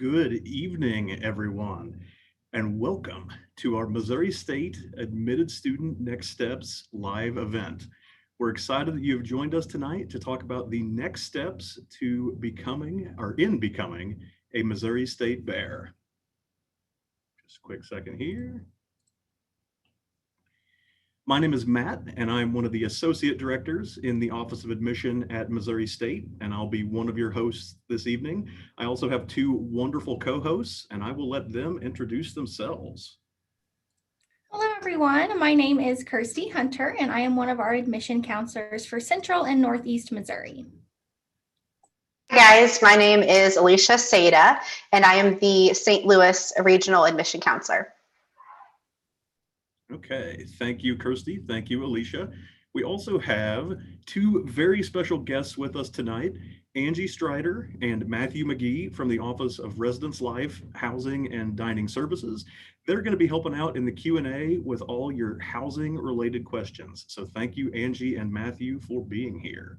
Good evening, everyone, and welcome to our Missouri State Admitted Student Next Steps live event. We're excited that you have joined us tonight to talk about the next steps to becoming or in becoming a Missouri State Bear. Just a quick second here. My name is Matt, and I'm one of the associate directors in the Office of Admission at Missouri State, and I'll be one of your hosts this evening. I also have two wonderful co-hosts, and I will let them introduce themselves. Hello, everyone. My name is Kirsty Hunter, and I am one of our admission counselors for Central and Northeast Missouri. Hi guys, my name is Alicia Seda, and I am the St. Louis Regional Admission Counselor. Okay, thank you, Kirsty. Thank you, Alicia. We also have two very special guests with us tonight, Angie Strider and Matthew McGee from the Office of Residence Life, Housing, and Dining Services. They're going to be helping out in the Q&A with all your housing-related questions. So thank you, Angie and Matthew, for being here.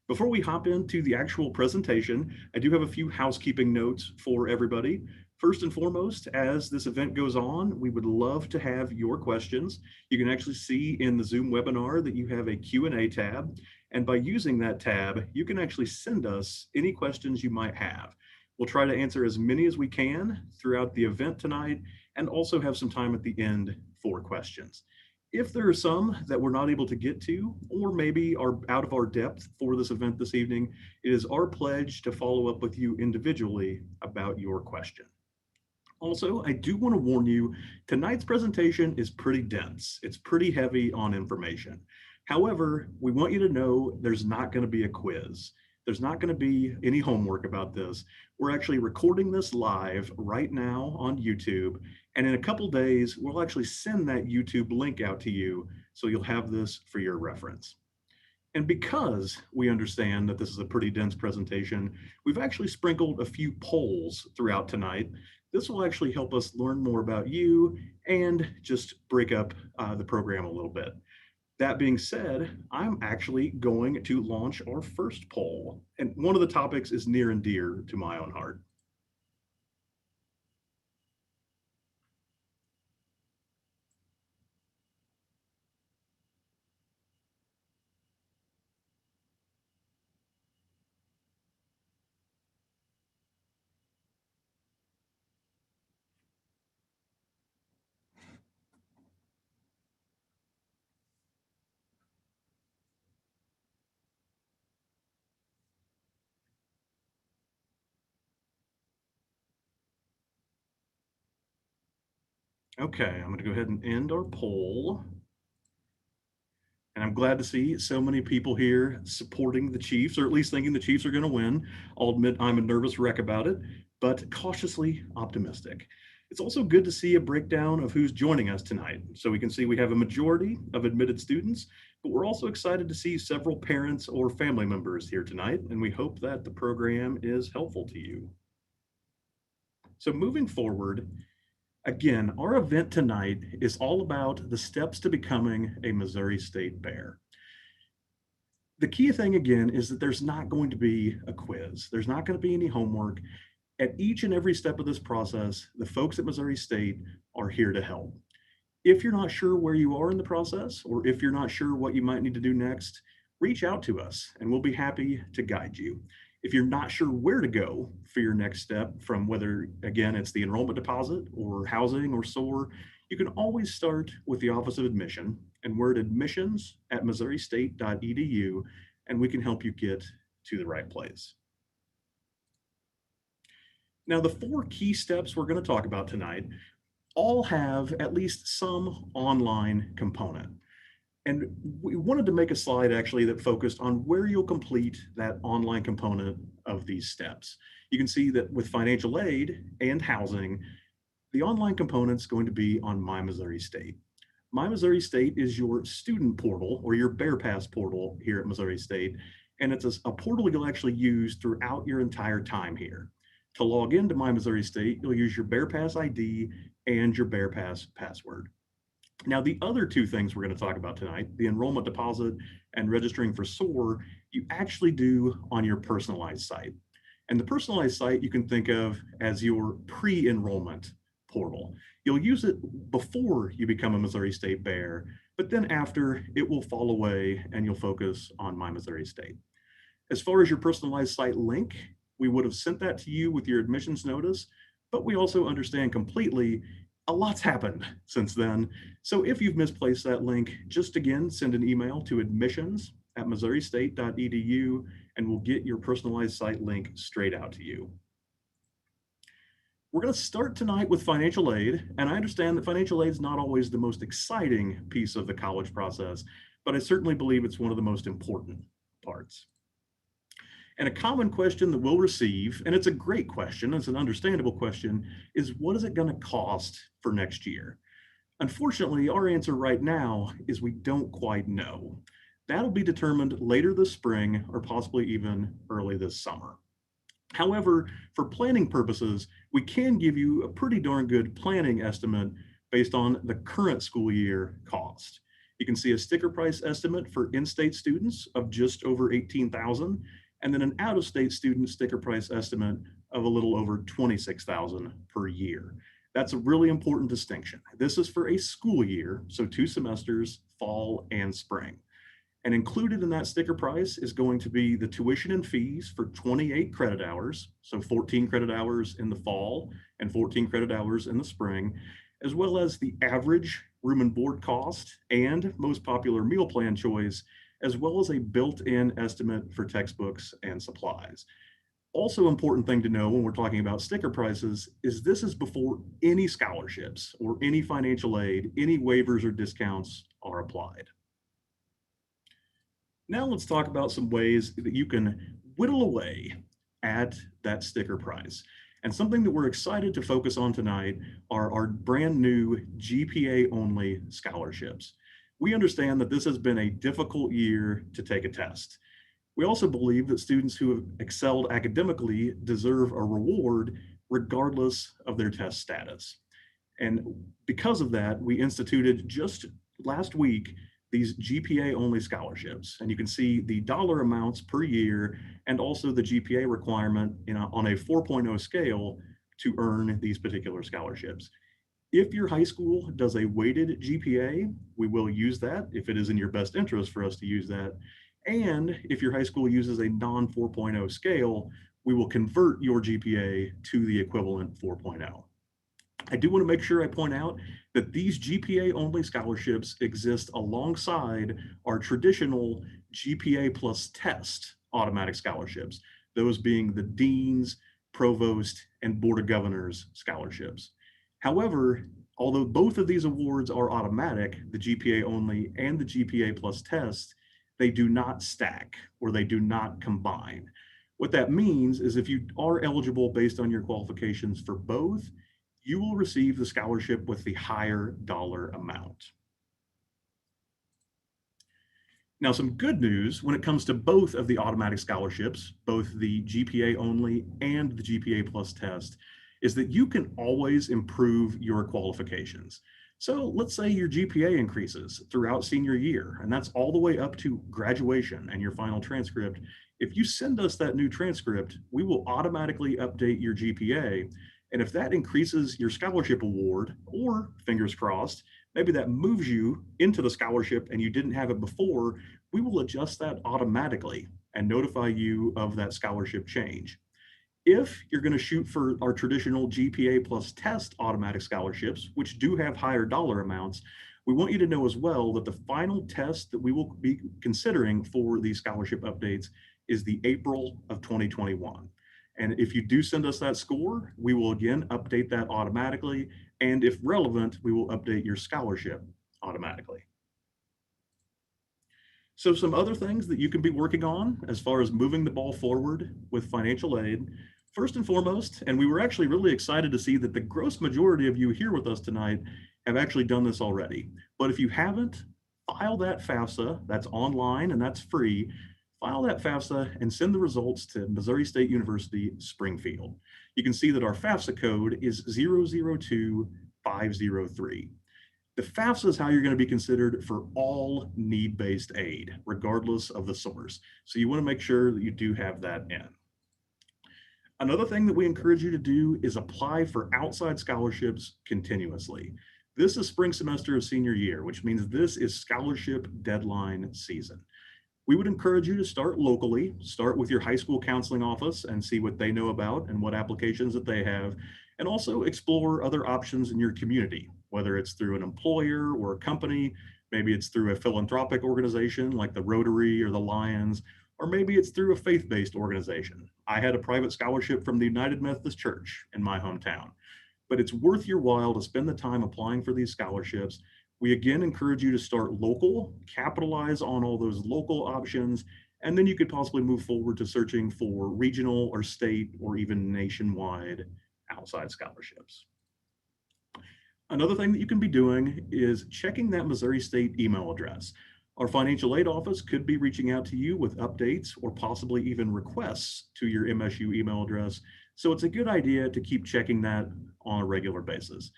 Before we hop into the actual presentation, I do have a few housekeeping notes for everybody. First and foremost, as this event goes on, we would love to have your questions. You can actually see in the Zoom webinar that you have a Q&A tab. And by using that tab, you can actually send us any questions you might have. We'll try to answer as many as we can throughout the event tonight and also have some time at the end for questions. If there are some that we're not able to get to, or maybe are out of our depth for this event this evening, it is our pledge to follow up with you individually about your question. Also, I do want to warn you, tonight's presentation is pretty dense. It's pretty heavy on information. However, we want you to know there's not going to be a quiz. There's not going to be any homework about this. We're actually recording this live right now on YouTube. And in a couple days, we'll actually send that YouTube link out to you so you'll have this for your reference. And because we understand that this is a pretty dense presentation, we've actually sprinkled a few polls throughout tonight. This will actually help us learn more about you and just break up the program a little bit. That being said, I'm actually going to launch our first poll. And one of the topics is near and dear to my own heart. Okay, I'm going to go ahead and end our poll. And I'm glad to see so many people here supporting the Chiefs, or at least thinking the Chiefs are going to win. I'll admit I'm a nervous wreck about it, but cautiously optimistic. It's also good to see a breakdown of who's joining us tonight. So we can see we have a majority of admitted students, but we're also excited to see several parents or family members here tonight, and we hope that the program is helpful to you. So moving forward, again, our event tonight is all about the steps to becoming a Missouri State Bear. The key thing again is that there's not going to be a quiz. There's not going to be any homework. At each and every step of this process, the folks at Missouri State are here to help. If you're not sure where you are in the process, or if you're not sure what you might need to do next, reach out to us and we'll be happy to guide you. If you're not sure where to go for your next step, from whether, again, it's the enrollment deposit or housing or SOAR, you can always start with the Office of Admission, and we're at admissions@missourastate.edu, and we can help you get to the right place. Now, the 4 key steps we're going to talk about tonight all have at least some online component. And we wanted to make a slide actually that focused on where you'll complete that online component of these steps. You can see that with financial aid and housing, the online component's going to be on My Missouri State. My Missouri State is your student portal, or your Bear Pass portal here at Missouri State. And it's a portal you'll actually use throughout your entire time here. To log into My Missouri State, you'll use your Bear Pass ID and your Bear Pass password. Now, the other 2 things we're going to talk about tonight, the enrollment deposit and registering for SOAR, you actually do on your personalized site. And the personalized site you can think of as your pre-enrollment portal. You'll use it before you become a Missouri State Bear, but then after, it will fall away and you'll focus on My Missouri State. As far as your personalized site link, we would have sent that to you with your admissions notice, but we also understand completely a lot's happened since then. So if you've misplaced that link, just again, send an email to admissions@missourustate.edu and we'll get your personalized site link straight out to you. We're going to start tonight with financial aid, and I understand that financial aid is not always the most exciting piece of the college process, but I certainly believe it's one of the most important parts. And a common question that we'll receive, and it's a great question, it's an understandable question, is what is it going to cost for next year? Unfortunately, our answer right now is we don't quite know. That'll be determined later this spring or possibly even early this summer. However, for planning purposes, we can give you a pretty darn good planning estimate based on the current school year cost. You can see a sticker price estimate for in-state students of just over $18,000, and then an out-of-state student sticker price estimate of a little over $26,000 per year. That's a really important distinction. This is for a school year, so 2 semesters, fall and spring. And included in that sticker price is going to be the tuition and fees for 28 credit hours, so 14 credit hours in the fall and 14 credit hours in the spring, as well as the average room and board cost and most popular meal plan choice, as well as a built-in estimate for textbooks and supplies. Also important thing to know when we're talking about sticker prices is this is before any scholarships or any financial aid, any waivers or discounts are applied. Now let's talk about some ways that you can whittle away at that sticker price. And something that we're excited to focus on tonight are our brand new GPA only scholarships. We understand that this has been a difficult year to take a test. We also believe that students who have excelled academically deserve a reward regardless of their test status. And because of that, we instituted just last week these GPA only scholarships. And you can see the dollar amounts per year and also the GPA requirement on a 4.0 scale to earn these particular scholarships. If your high school does a weighted GPA, we will use that if it is in your best interest for us to use that. And if your high school uses a non-4.0 scale, we will convert your GPA to the equivalent 4.0. I do want to make sure I point out that these GPA only scholarships exist alongside our traditional GPA plus test automatic scholarships, those being the Dean's, Provost, and Board of Governors scholarships. However, although both of these awards are automatic, the GPA only and the GPA plus test, they do not stack or they do not combine. What that means is if you are eligible based on your qualifications for both, you will receive the scholarship with the higher dollar amount. Now, some good news when it comes to both of the automatic scholarships, both the GPA only and the GPA plus test, is that you can always improve your qualifications. So let's say your GPA increases throughout senior year, and that's all the way up to graduation and your final transcript. If you send us that new transcript, we will automatically update your GPA. And if that increases your scholarship award, or fingers crossed, maybe that moves you into the scholarship and you didn't have it before, we will adjust that automatically and notify you of that scholarship change. If you're going to shoot for our traditional GPA plus test automatic scholarships, which do have higher dollar amounts, we want you to know as well that the final test that we will be considering for these scholarship updates is the April of 2021. And if you do send us that score, we will again update that automatically. And if relevant, we will update your scholarship automatically. So some other things that you can be working on as far as moving the ball forward with financial aid. First and foremost, and we were actually really excited to see that the gross majority of you here with us tonight have actually done this already. But if you haven't, file that FAFSA, that's online and that's free. File that FAFSA and send the results to Missouri State University, Springfield. You can see that our FAFSA code is 002503. The FAFSA is how you're going to be considered for all need-based aid, regardless of the source. So you want to make sure that you do have that in. Another thing that we encourage you to do is apply for outside scholarships continuously. This is spring semester of senior year, which means this is scholarship deadline season. We would encourage you to start locally, start with your high school counseling office and see what they know about and what applications that they have, and also explore other options in your community, whether it's through an employer or a company, maybe it's through a philanthropic organization like the Rotary or the Lions, or maybe it's through a faith-based organization. I had a private scholarship from the United Methodist Church in my hometown, but it's worth your while to spend the time applying for these scholarships. We again encourage you to start local, capitalize on all those local options, and then you could possibly move forward to searching for regional or state or even nationwide outside scholarships. Another thing that you can be doing is checking that Missouri State email address. Our financial aid office could be reaching out to you with updates or possibly even requests to your MSU email address. So it's a good idea to keep checking that on a regular basis.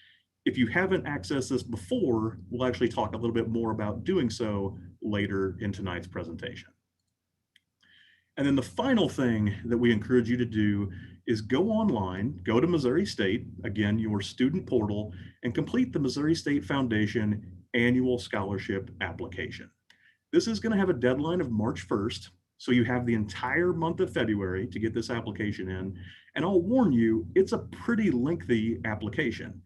If you haven't accessed this before, we'll actually talk a little bit more about doing so later in tonight's presentation. And then the final thing that we encourage you to do is go online, go to Missouri State, again, your student portal, and complete the Missouri State Foundation annual scholarship application. This is going to have a deadline of March 1st, so you have the entire month of February to get this application in. And I'll warn you, it's a pretty lengthy application.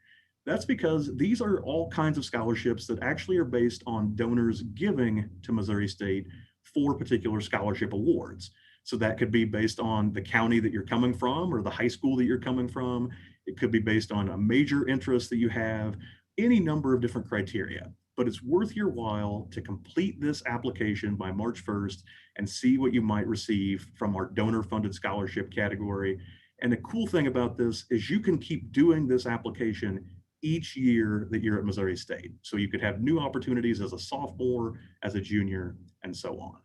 That's because these are all kinds of scholarships that actually are based on donors giving to Missouri State for particular scholarship awards. So that could be based on the county that you're coming from or the high school that you're coming from. It could be based on a major interest that you have, any number of different criteria. But it's worth your while to complete this application by March 1st and see what you might receive from our donor-funded scholarship category. And the cool thing about this is you can keep doing this application each year that you're at Missouri State. So you could have new opportunities as a sophomore, as a junior, and so on.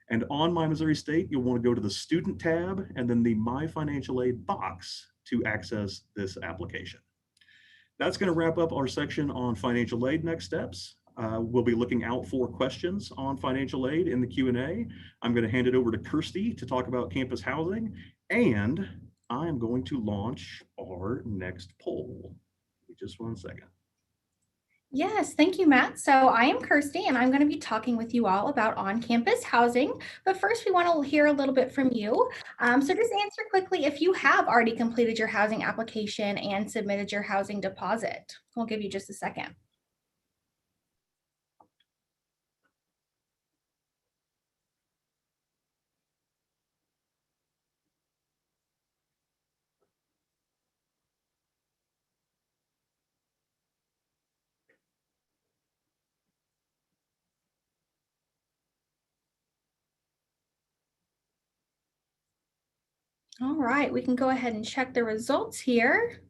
And on My Missouri State, you'll want to go to the Student tab and then the My Financial Aid box to access this application. That's going to wrap up our section on financial aid next steps. We'll be looking out for questions on financial aid in the Q&A. I'm going to hand it over to Kirsty to talk about campus housing, and I'm going to launch our next poll. Just one second. Yes, thank you, Matt. So I am Kirsty, and I'm going to be talking with you all about on-campus housing. But first, we want to hear a little bit from you. So just answer quickly if you have already completed your housing application and submitted your housing deposit. We'll give you just a second. All right, we can go ahead and check the results here.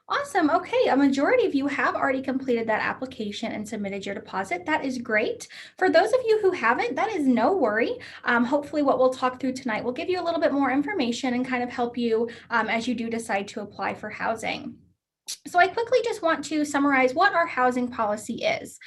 Awesome. Okay, a majority of you have already completed that application and submitted your deposit. That is great. For those of you who haven't, that is no worry. Hopefully what we'll talk through tonight will give you a little bit more information and kind of help you as you do decide to apply for housing. So I quickly just want to summarize what our housing policy is.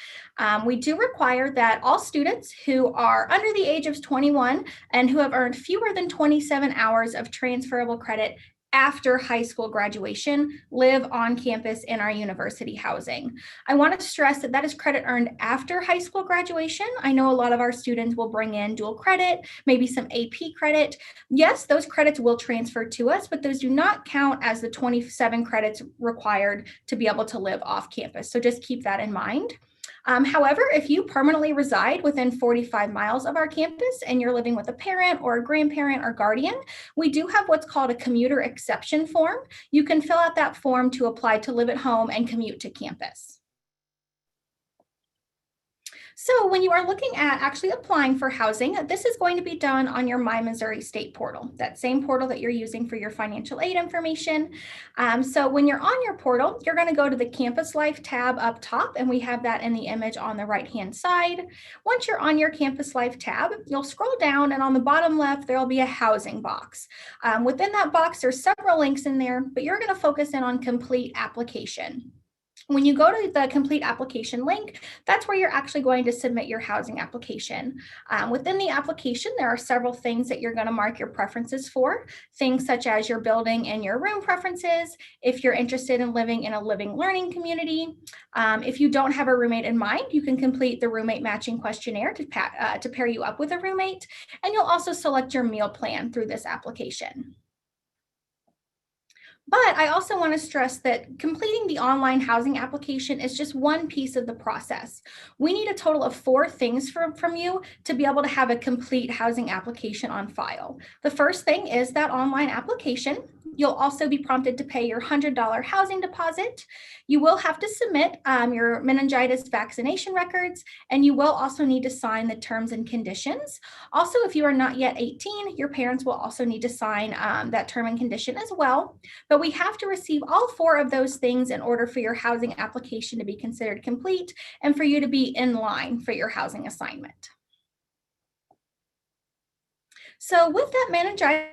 We do require that all students who are under the age of 21 and who have earned fewer than 27 hours of transferable credit after high school graduation live on campus in our university housing. I want to stress that that is credit earned after high school graduation. I know a lot of our students will bring in dual credit, maybe some AP credit. Yes, those credits will transfer to us, but those do not count as the 27 credits required to be able to live off campus. So just keep that in mind. However, if you permanently reside within 45 miles of our campus and you're living with a parent or a grandparent or guardian, we do have what's called a commuter exception form. You can fill out that form to apply to live at home and commute to campus. So when you are looking at actually applying for housing, this is going to be done on your My Missouri State portal, that same portal that you're using for your financial aid information. So when you're on your portal, you're going to go to the Campus Life tab up top, and we have that in the image on the right-hand side. Once you're on your Campus Life tab, you'll scroll down, and on the bottom left, there'll be a housing box. Within that box, there's several links in there, but you're going to focus in on complete application. When you go to the complete application link, that's where you're actually going to submit your housing application. Within the application, there are several things that you're going to mark your preferences for, things such as your building and your room preferences, if you're interested in living in a living learning community. If you don't have a roommate in mind, you can complete the roommate matching questionnaire to pair you up with a roommate, and you'll also select your meal plan through this application. But I also want to stress that completing the online housing application is just one piece of the process. We need a total of 4 things from you to be able to have a complete housing application on file. The first thing is that online application. You'll also be prompted to pay your $100 housing deposit. You will have to submit your meningitis vaccination records, and you will also need to sign the terms and conditions. Also, if you are not yet 18, your parents will also need to sign that term and condition as well. But we have to receive all 4 of those things in order for your housing application to be considered complete and for you to be in line for your housing assignment. So with that meningitis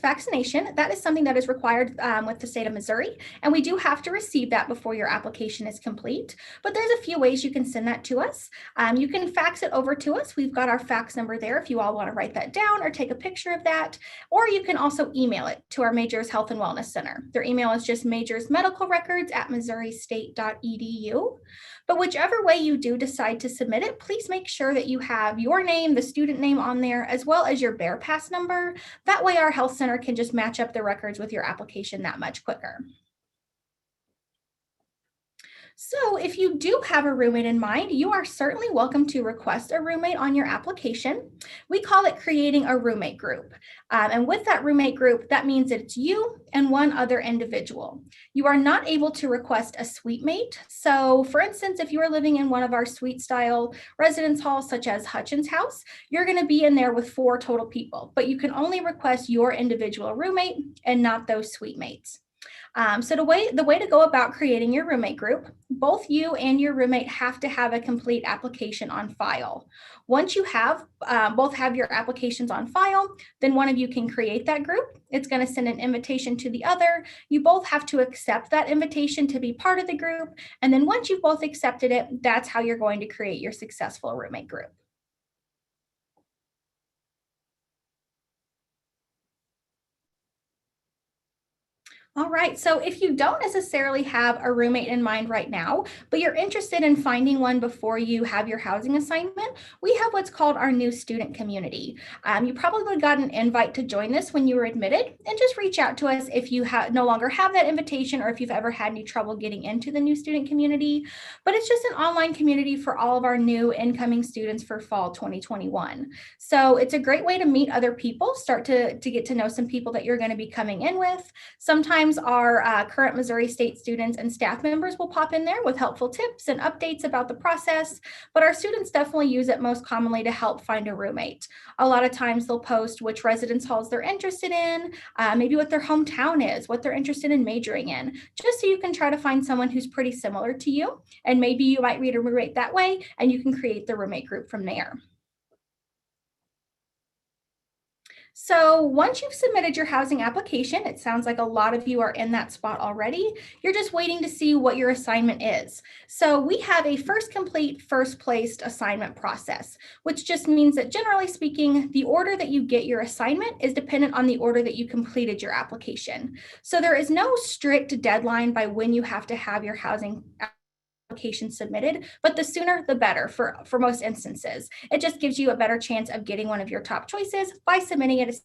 vaccination, that is something that is required with the state of Missouri, and we do have to receive that before your application is complete. But there's a few ways you can send that to us. You can fax it over to us. We've got our fax number there if you all want to write that down or take a picture of that, or you can also email it to our Majors Health and Wellness Center. Their email is just majorsmedicalrecords@missouri-state.edu. But whichever way you do decide to submit it, please make sure that you have your name, the student name on there, as well as your Bear Pass number. That way our health center can just match up the records with your application that much quicker. So if you do have a roommate in mind, you are certainly welcome to request a roommate on your application. We call it creating a roommate group. And with that roommate group, that means it's you and one other individual. You are not able to request a suite mate. So for instance, if you are living in one of our suite style residence halls, such as Hutchins House, you're going to be in there with 4 total people, but you can only request your individual roommate and not those suite mates. So the way to go about creating your roommate group, both you and your roommate have to have a complete application on file. Once you have both have your applications on file, then one of you can create that group. It's going to send an invitation to the other. You both have to accept that invitation to be part of the group. And then once you've both accepted it, that's how you're going to create your successful roommate group. All right, so if you don't necessarily have a roommate in mind right now, but you're interested in finding one before you have your housing assignment, we have what's called our new student community. You probably got an invite to join this when you were admitted, and just reach out to us if you no longer have that invitation or if you've ever had any trouble getting into the new student community. But it's just an online community for all of our new incoming students for fall 2021. So it's a great way to meet other people, start to get to know some people that you're going to be coming in with. Sometimes our current Missouri State students and staff members will pop in there with helpful tips and updates about the process, but our students definitely use it most commonly to help find a roommate. A lot of times they'll post which residence halls they're interested in, maybe what their hometown is, what they're interested in majoring in, just so you can try to find someone who's pretty similar to you, and maybe you might read a roommate that way, and you can create the roommate group from there. So once you've submitted your housing application, it sounds like a lot of you are in that spot already. You're just waiting to see what your assignment is. So we have a first complete, first placed assignment process, which just means that generally speaking, the order that you get your assignment is dependent on the order that you completed your application. So there is no strict deadline by when you have to have your housing application submitted, but the sooner the better for most instances. It just gives you a better chance of getting one of your top choices by submitting it as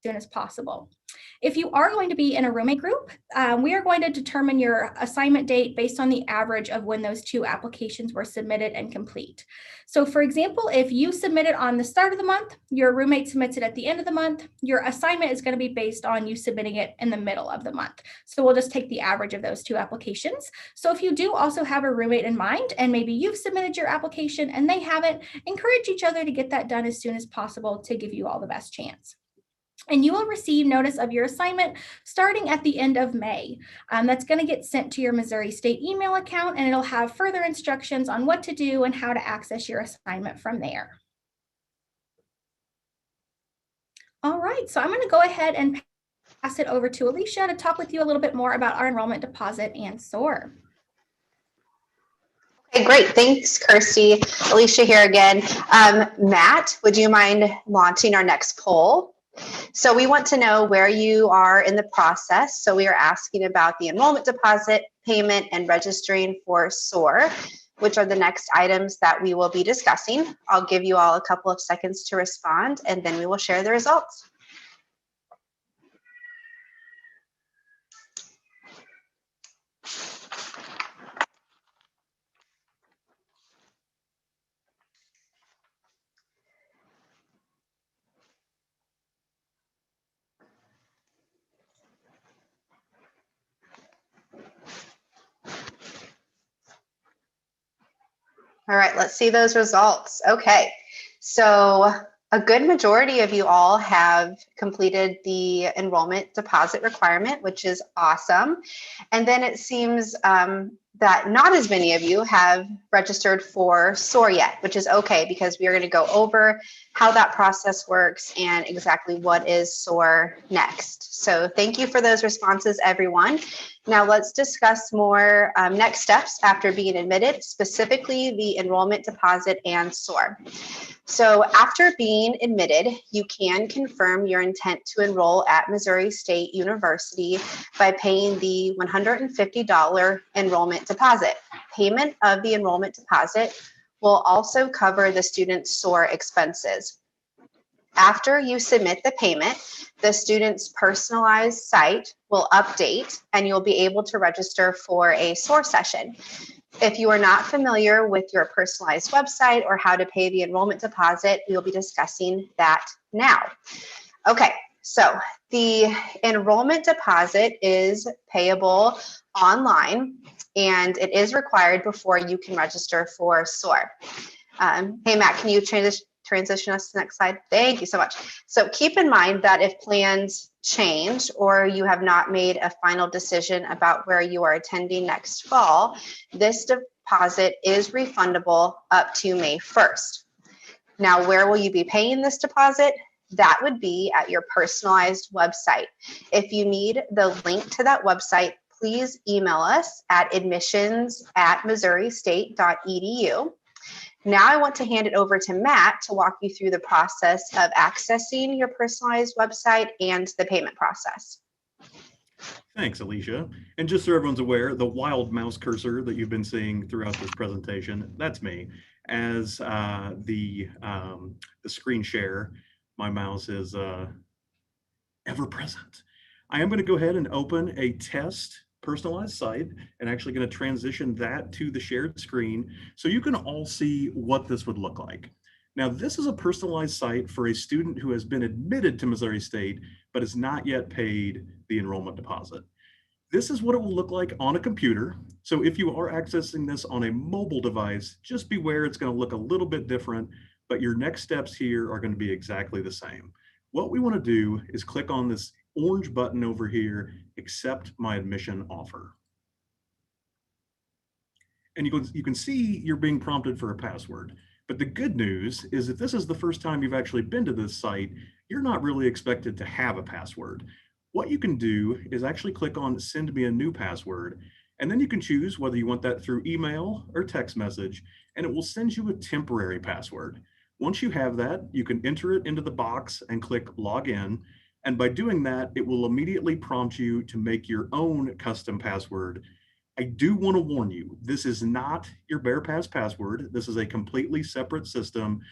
soon as possible. If you are going to be in a roommate group, we are going to determine your assignment date based on the average of when those 2 applications were submitted and complete. So for example, if you submit it on the start of the month, your roommate submits it at the end of the month, your assignment is going to be based on you submitting it in the middle of the month. So we'll just take the average of those 2 applications. So if you do also have a roommate in mind, and maybe you've submitted your application and they haven't, encourage each other to get that done as soon as possible to give you all the best chance. And you will receive notice of your assignment starting at the end of May. That's going to get sent to your Missouri State email account, and it'll have further instructions on what to do and how to access your assignment from there. All right, so I'm going to go ahead and pass it over to Alicia to talk with you a little bit more about our enrollment deposit and SOAR. Okay, great. Thanks, Kirsty. Alicia here again. Matt, would you mind launching our next poll? So we want to know where you are in the process. So we are asking about the enrollment deposit, payment, and registering for SOAR, which are the next items that we will be discussing. I'll give you all a couple of seconds to respond, and then we will share the results. All right, let's see those results. Okay, so a good majority of you all have completed the enrollment deposit requirement, which is awesome. And then it seems that not as many of you have registered for SOAR yet, which is okay because we are going to go over how that process works and exactly what is SOAR next. So thank you for those responses, everyone. Now let's discuss more next steps after being admitted, specifically the enrollment deposit and SOAR. So after being admitted, you can confirm your intent to enroll at Missouri State University by paying the $150 enrollment deposit. Payment of the enrollment deposit will also cover the student's SOAR expenses. After you submit the payment, the student's personalized site will update and you'll be able to register for a SOAR session. If you are not familiar with your personalized website or how to pay the enrollment deposit, we'll be discussing that now. Okay, so the enrollment deposit is payable online and it is required before you can register for SOAR. Hey, Matt, can you transition us to the next slide? Thank you so much. So keep in mind that if plans change or you have not made a final decision about where you are attending next fall, this deposit is refundable up to May 1st. Now, where will you be paying this deposit? That would be at your personalized website. If you need the link to that website, please email us at admissions@missouristate.edu. Now I want to hand it over to Matt to walk you through the process of accessing your personalized website and the payment process. Thanks, Alicia. And just so everyone's aware, the wild mouse cursor that you've been seeing throughout this presentation, that's me. As the screen share, my mouse is ever present. I am going to go ahead and open a test personalized site and actually going to transition that to the shared screen so you can all see what this would look like. Now, this is a personalized site for a student who has been admitted to Missouri State but has not yet paid the enrollment deposit. This is what it will look like on a computer. So if you are accessing this on a mobile device, just beware it's going to look a little bit different, but your next steps here are going to be exactly the same. What we want to do is click on this orange button over here, accept my admission offer. And you can see you're being prompted for a password. But the good news is if this is the first time you've actually been to this site, you're not really expected to have a password. What you can do is actually click on send me a new password, and then you can choose whether you want that through email or text message, and it will send you a temporary password. Once you have that, you can enter it into the box and click log in. And by doing that, it will immediately prompt you to make your own custom password. I do want to warn you, this is not your BearPass password. This is a completely separate system.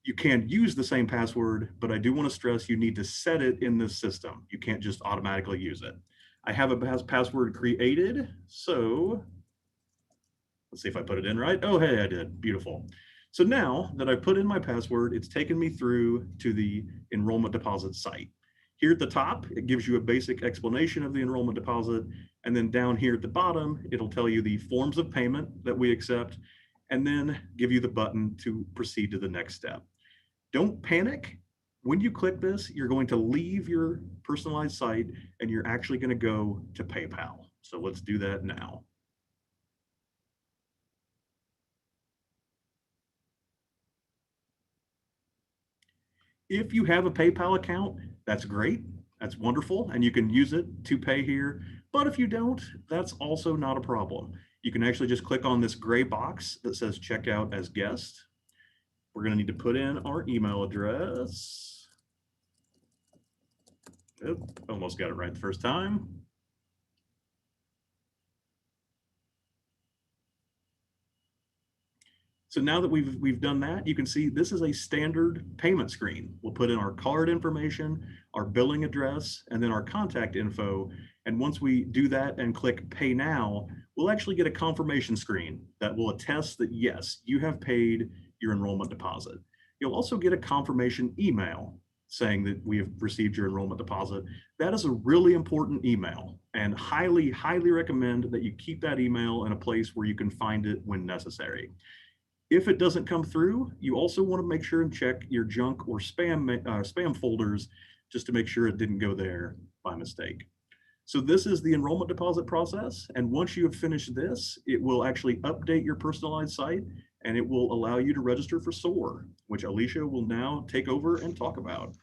You can use the same password, but I do want to stress you need to set it in this system. You can't just automatically use it. I have a password created, so let's see if I put it in right. Oh, hey, I did. Beautiful. So now that I put in my password, it's taken me through to the enrollment deposit site. Here at the top, it gives you a basic explanation of the enrollment deposit. And then down here at the bottom, it'll tell you the forms of payment that we accept, and then give you the button to proceed to the next step. Don't panic. When you click this, you're going to leave your personalized site and you're actually going to go to PayPal. So let's do that now. If you have a PayPal account, that's great. That's wonderful. And you can use it to pay here. But if you don't, that's also not a problem. You can actually just click on this gray box that says check out as guest. We're going to need to put in our email address. Oop, almost got it right the first time. So now that we've done that, you can see this is a standard payment screen. We'll put in our card information, our billing address, and then our contact info. And once we do that and click Pay Now, we'll actually get a confirmation screen that will attest that, yes, you have paid your enrollment deposit. You'll also get a confirmation email saying that we have received your enrollment deposit. That is a really important email, and highly, highly recommend that you keep that email in a place where you can find it when necessary. If it doesn't come through, you also want to make sure and check your junk or spam folders just to make sure it didn't go there by mistake. So this is the enrollment deposit process. And once you have finished this, it will actually update your personalized site and it will allow you to register for SOAR, which Alicia will now take over and talk about.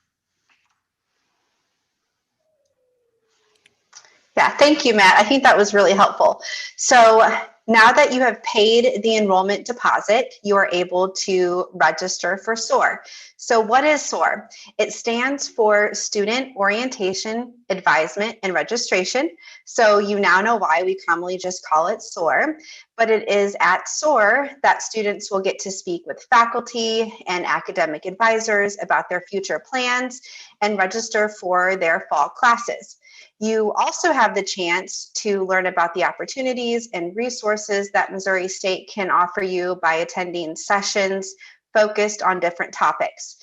Yeah, thank you, Matt. I think that was really helpful. So now that you have paid the enrollment deposit, you are able to register for SOAR. So what is SOAR? It stands for Student Orientation, Advisement, and Registration. So you now know why we commonly just call it SOAR, but it is at SOAR that students will get to speak with faculty and academic advisors about their future plans and register for their fall classes. You also have the chance to learn about the opportunities and resources that Missouri State can offer you by attending sessions focused on different topics.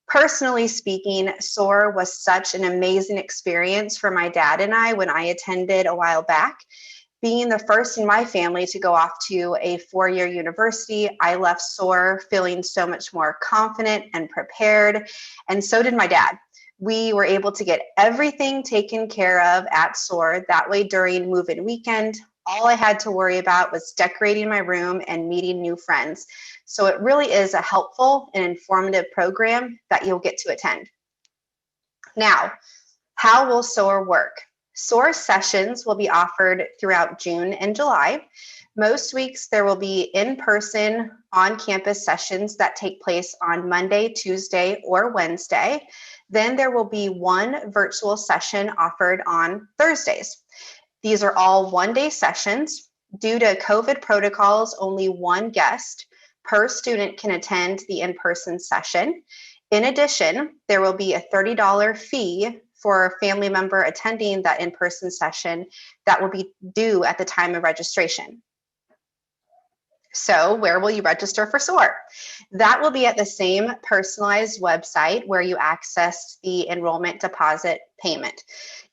Personally speaking, SOAR was such an amazing experience for my dad and I when I attended a while back. Being the first in my family to go off to a four-year university, I left SOAR feeling so much more confident and prepared, and so did my dad. We were able to get everything taken care of at SOAR. That way, during move-in weekend, all I had to worry about was decorating my room and meeting new friends. So it really is a helpful and informative program that you'll get to attend. Now, how will SOAR work? SOAR sessions will be offered throughout June and July. Most weeks there will be in-person on-campus sessions that take place on Monday, Tuesday, or Wednesday. Then there will be one virtual session offered on Thursdays. These are all one-day sessions. Due to COVID protocols, only one guest per student can attend the in-person session. In addition, there will be a $30 fee for a family member attending that in-person session that will be due at the time of registration. So where will you register for SOAR? That will be at the same personalized website where you access the enrollment deposit payment.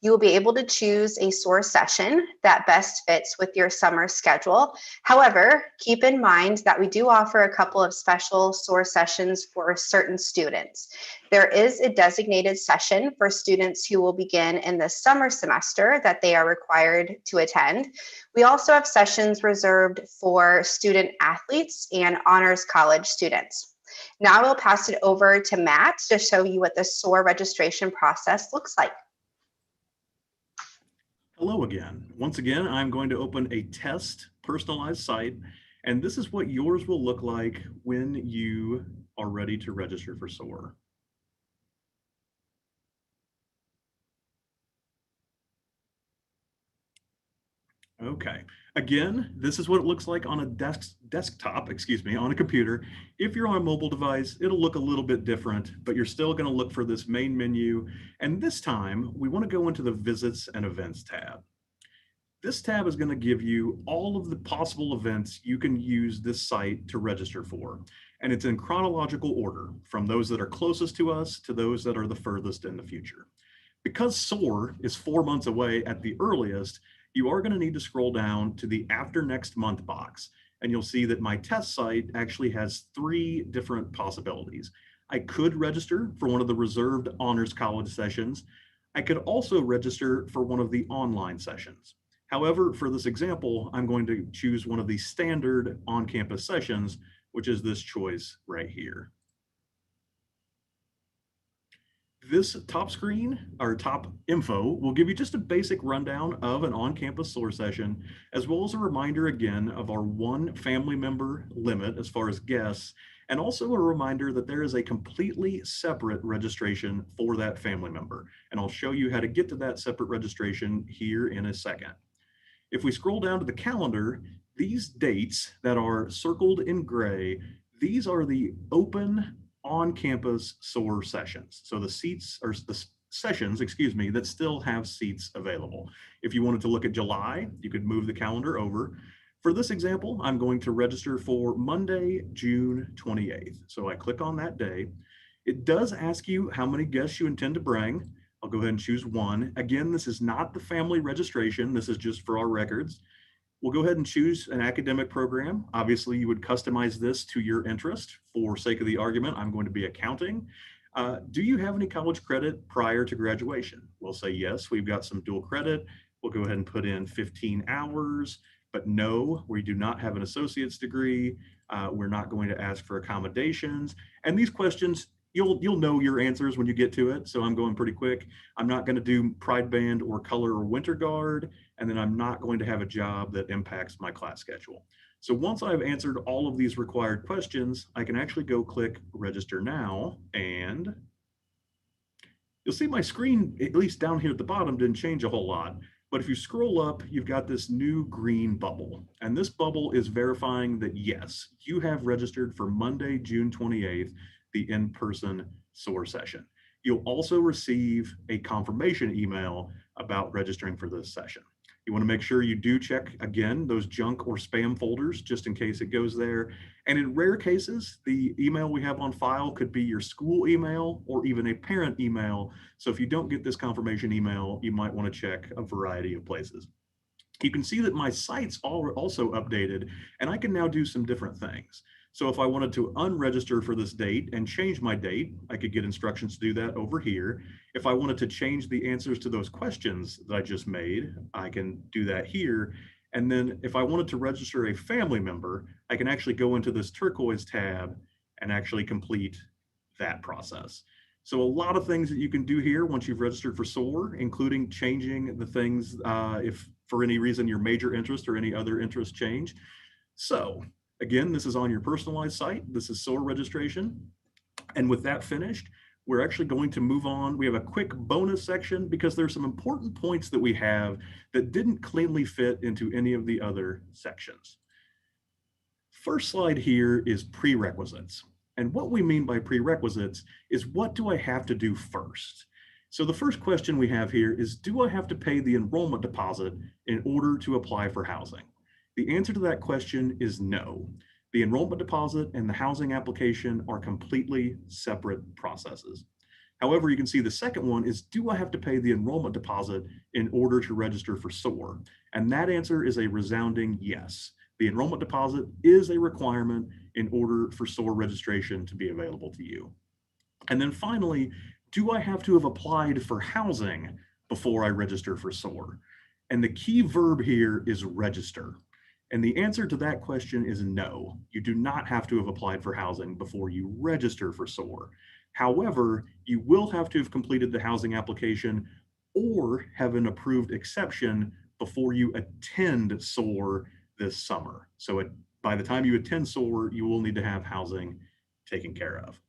You will be able to choose a SOAR session that best fits with your summer schedule. However, keep in mind that we do offer a couple of special SOAR sessions for certain students. There is a designated session for students who will begin in the summer semester that they are required to attend. We also have sessions reserved for student athletes and honors college students. Now we'll pass it over to Matt to show you what the SOAR registration process looks like. Hello again. Once again, I'm going to open a test personalized site, and this is what yours will look like when you are ready to register for SOAR. Okay, again, this is what it looks like on a desktop, on a computer. If you're on a mobile device, it'll look a little bit different, but you're still going to look for this main menu. And this time, we want to go into the Visits and Events tab. This tab is going to give you all of the possible events you can use this site to register for. And it's in chronological order, from those that are closest to us to those that are the furthest in the future. Because SOAR is 4 months away at the earliest, you are going to need to scroll down to the After Next Month box, and you'll see that my test site actually has 3 different possibilities. I could register for one of the reserved honors college sessions. I could also register for one of the online sessions. However, for this example, I'm going to choose one of the standard on-campus sessions, which is this choice right here. This top screen, or top info, will give you just a basic rundown of an on-campus SOAR session, as well as a reminder again of our one family member limit as far as guests, and also a reminder that there is a completely separate registration for that family member. And I'll show you how to get to that separate registration here in a second. If we scroll down to the calendar, these dates that are circled in gray, these are the open on-campus SOAR sessions. So the seats, or the sessions, excuse me, that still have seats available. If you wanted to look at July, you could move the calendar over. For this example, I'm going to register for Monday, June 28th. So I click on that day. It does ask you how many guests you intend to bring. I'll go ahead and choose one. Again, this is not the family registration. This is just for our records. We'll go ahead and choose an academic program. Obviously, you would customize this to your interest. For sake of the argument, I'm going to be accounting. Do you have any college credit prior to graduation? We'll say yes, we've got some dual credit. We'll go ahead and put in 15 hours, but no, we do not have an associate's degree. We're not going to ask for accommodations. And these questions, you'll know your answers when you get to it. So I'm going pretty quick. I'm not going to do Pride Band or Color or Winter Guard. And then I'm not going to have a job that impacts my class schedule. So once I've answered all of these required questions, I can actually go click Register Now, and you'll see my screen, at least down here at the bottom, didn't change a whole lot. But if you scroll up, you've got this new green bubble. And this bubble is verifying that, yes, you have registered for Monday, June 28th, the in-person SOAR session. You'll also receive a confirmation email about registering for this session. You want to make sure you do check, again, those junk or spam folders, just in case it goes there. And in rare cases, the email we have on file could be your school email or even a parent email. So if you don't get this confirmation email, you might want to check a variety of places. You can see that my sites are also updated, and I can now do some different things. So if I wanted to unregister for this date and change my date, I could get instructions to do that over here. If I wanted to change the answers to those questions that I just made, I can do that here. And then if I wanted to register a family member, I can actually go into this turquoise tab and actually complete that process. So a lot of things that you can do here once you've registered for SOAR, including changing the things if for any reason your major interest or any other interest change. So again, this is on your personalized site. This is SOAR registration. And with that finished, we're actually going to move on. We have a quick bonus section because there's some important points that we have that didn't cleanly fit into any of the other sections. First slide here is prerequisites. And what we mean by prerequisites is, what do I have to do first? So the first question we have here is, do I have to pay the enrollment deposit in order to apply for housing? The answer to that question is no. The enrollment deposit and the housing application are completely separate processes. However, you can see the second one is, do I have to pay the enrollment deposit in order to register for SOAR? And that answer is a resounding yes. The enrollment deposit is a requirement in order for SOAR registration to be available to you. And then finally, do I have to have applied for housing before I register for SOAR? And the key verb here is register. And the answer to that question is no. You do not have to have applied for housing before you register for SOAR. However, you will have to have completed the housing application or have an approved exception before you attend SOAR this summer. So by the time you attend SOAR, you will need to have housing taken care of.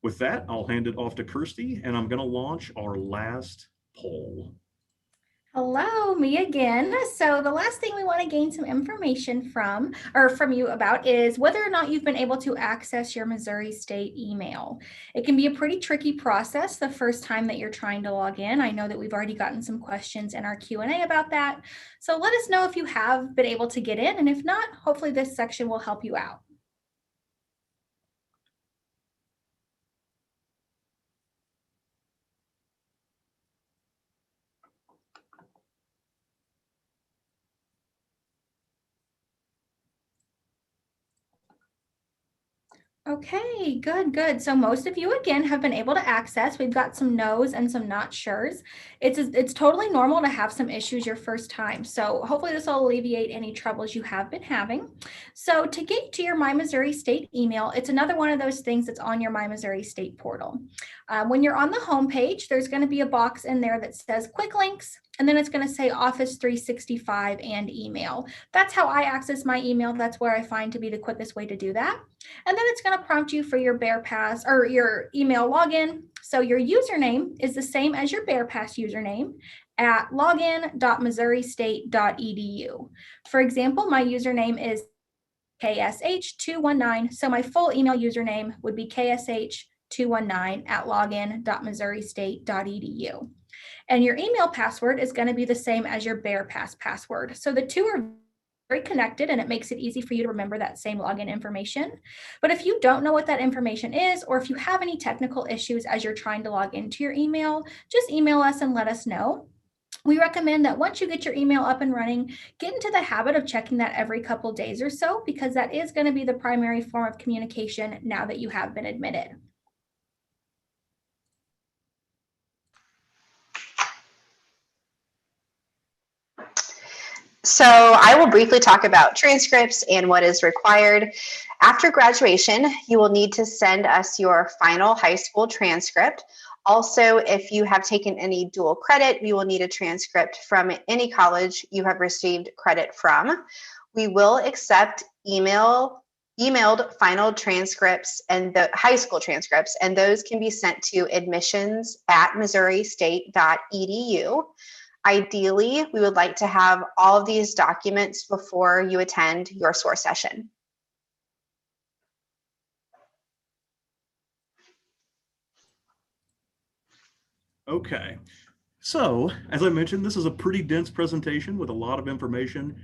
With that, I'll hand it off to Kirsty, and I'm going to launch our last poll. Hello, me again. So the last thing we want to gain some information from you about is whether or not you've been able to access your Missouri State email. It can be a pretty tricky process the first time that you're trying to log in. I know that we've already gotten some questions in our Q&A about that. So let us know if you have been able to get in, and if not, hopefully this section will help you out. Okay, good, good. So most of you again have been able to access. We've got some no's and some not sure's. It's totally normal to have some issues your first time. So hopefully this will alleviate any troubles you have been having. So to get to your My Missouri State email, it's another one of those things that's on your My Missouri State portal. When you're on the home page, there's going to be a box in there that says quick links, and then it's going to say Office 365 and email. That's how I access my email. That's where I find to be the quickest way to do that. And then it's going to prompt you for your BearPass or your email login. So your username is the same as your BearPass username at login.missouristate.edu. For example, my username is KSH219. So my full email username would be KSH219 at login.missouristate.edu. And your email password is going to be the same as your BearPass password. So the two are very connected, and it makes it easy for you to remember that same login information. But if you don't know what that information is, or if you have any technical issues as you're trying to log into your email, just email us and let us know. We recommend that once you get your email up and running, get into the habit of checking that every couple days or so, because that is going to be the primary form of communication now that you have been admitted. So I will briefly talk about transcripts and what is required. After graduation, you will need to send us your final high school transcript. Also, if you have taken any dual credit, we will need a transcript from any college you have received credit from. We will accept emailed final transcripts and the high school transcripts, and those can be sent to admissions@missouristate.edu. Ideally, we would like to have all of these documents before you attend your SOAR session. Okay, so as I mentioned, this is a pretty dense presentation with a lot of information.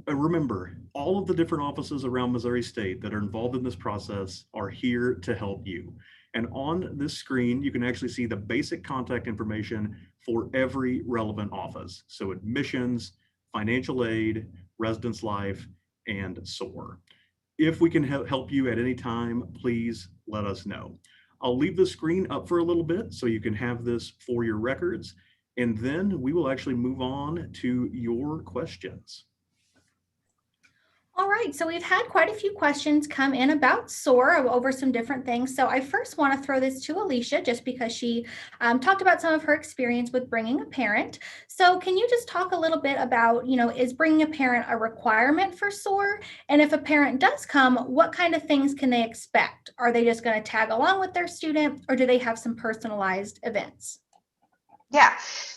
Remember, all of the different offices around Missouri State that are involved in this process are here to help you. And on this screen, you can actually see the basic contact information for every relevant office. So admissions, financial aid, residence life, and SOAR. If we can help you at any time, please let us know. I'll leave the screen up for a little bit so you can have this for your records, and then we will actually move on to your questions. All right, so we've had quite a few questions come in about SOAR over some different things. So I first want to throw this to Alicia just because she talked about some of her experience with bringing a parent. So can you just talk a little bit about, is bringing a parent a requirement for SOAR? And if a parent does come, what kind of things can they expect? Are they just going to tag along with their student, or do they have some personalized events? Yeah,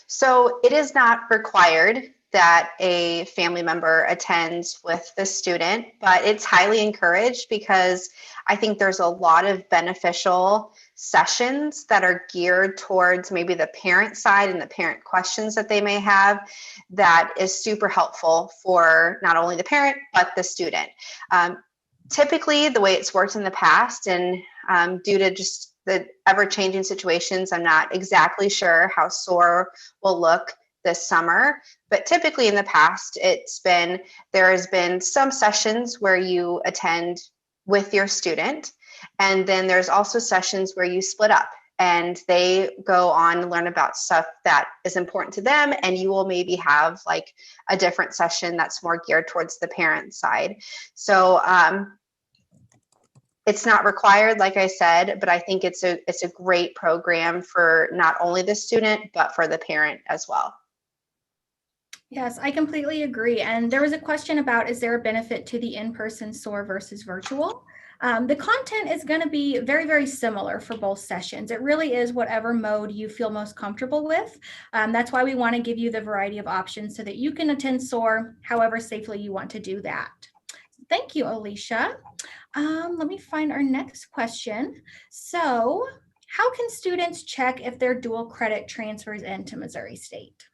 so it is not required that a family member attends with the student, but it's highly encouraged because I think there's a lot of beneficial sessions that are geared towards maybe the parent side and the parent questions that they may have that is super helpful for not only the parent, but the student. Typically, the way it's worked in the past, and due to just the ever-changing situations, I'm not exactly sure how SOAR will look this summer, but typically in the past, there has been some sessions where you attend with your student, and then there's also sessions where you split up and they go on to learn about stuff that is important to them, and you will maybe have like a different session that's more geared towards the parent side. So it's not required, like I said, but I think it's a great program for not only the student, but for the parent as well. Yes, I completely agree. And there was a question about, is there a benefit to the in-person SOAR versus virtual? The content is going to be very, very similar for both sessions. It really is whatever mode you feel most comfortable with. That's why we want to give you the variety of options so that you can attend SOAR however safely you want to do that. Thank you, Alicia. Let me find our next question. So, how can students check if their dual credit transfers into Missouri State?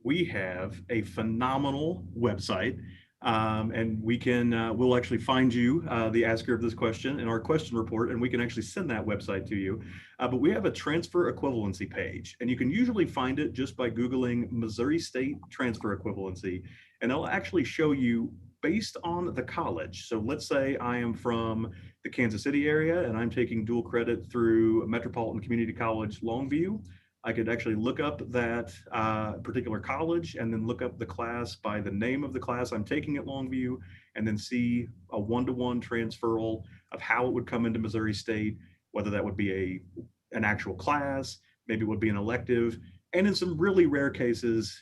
We have a phenomenal website, and we'll actually find you the asker of this question in our question report, and we can actually send that website to you. But we have a transfer equivalency page, and you can usually find it just by Googling Missouri State transfer equivalency, and it'll actually show you based on the college. So let's say I am from the Kansas City area and I'm taking dual credit through Metropolitan Community College Longview. I could actually look up that particular college and then look up the class by the name of the class I'm taking at Longview, and then see a one-to-one transferal of how it would come into Missouri State, whether that would be an actual class, maybe it would be an elective, and in some really rare cases,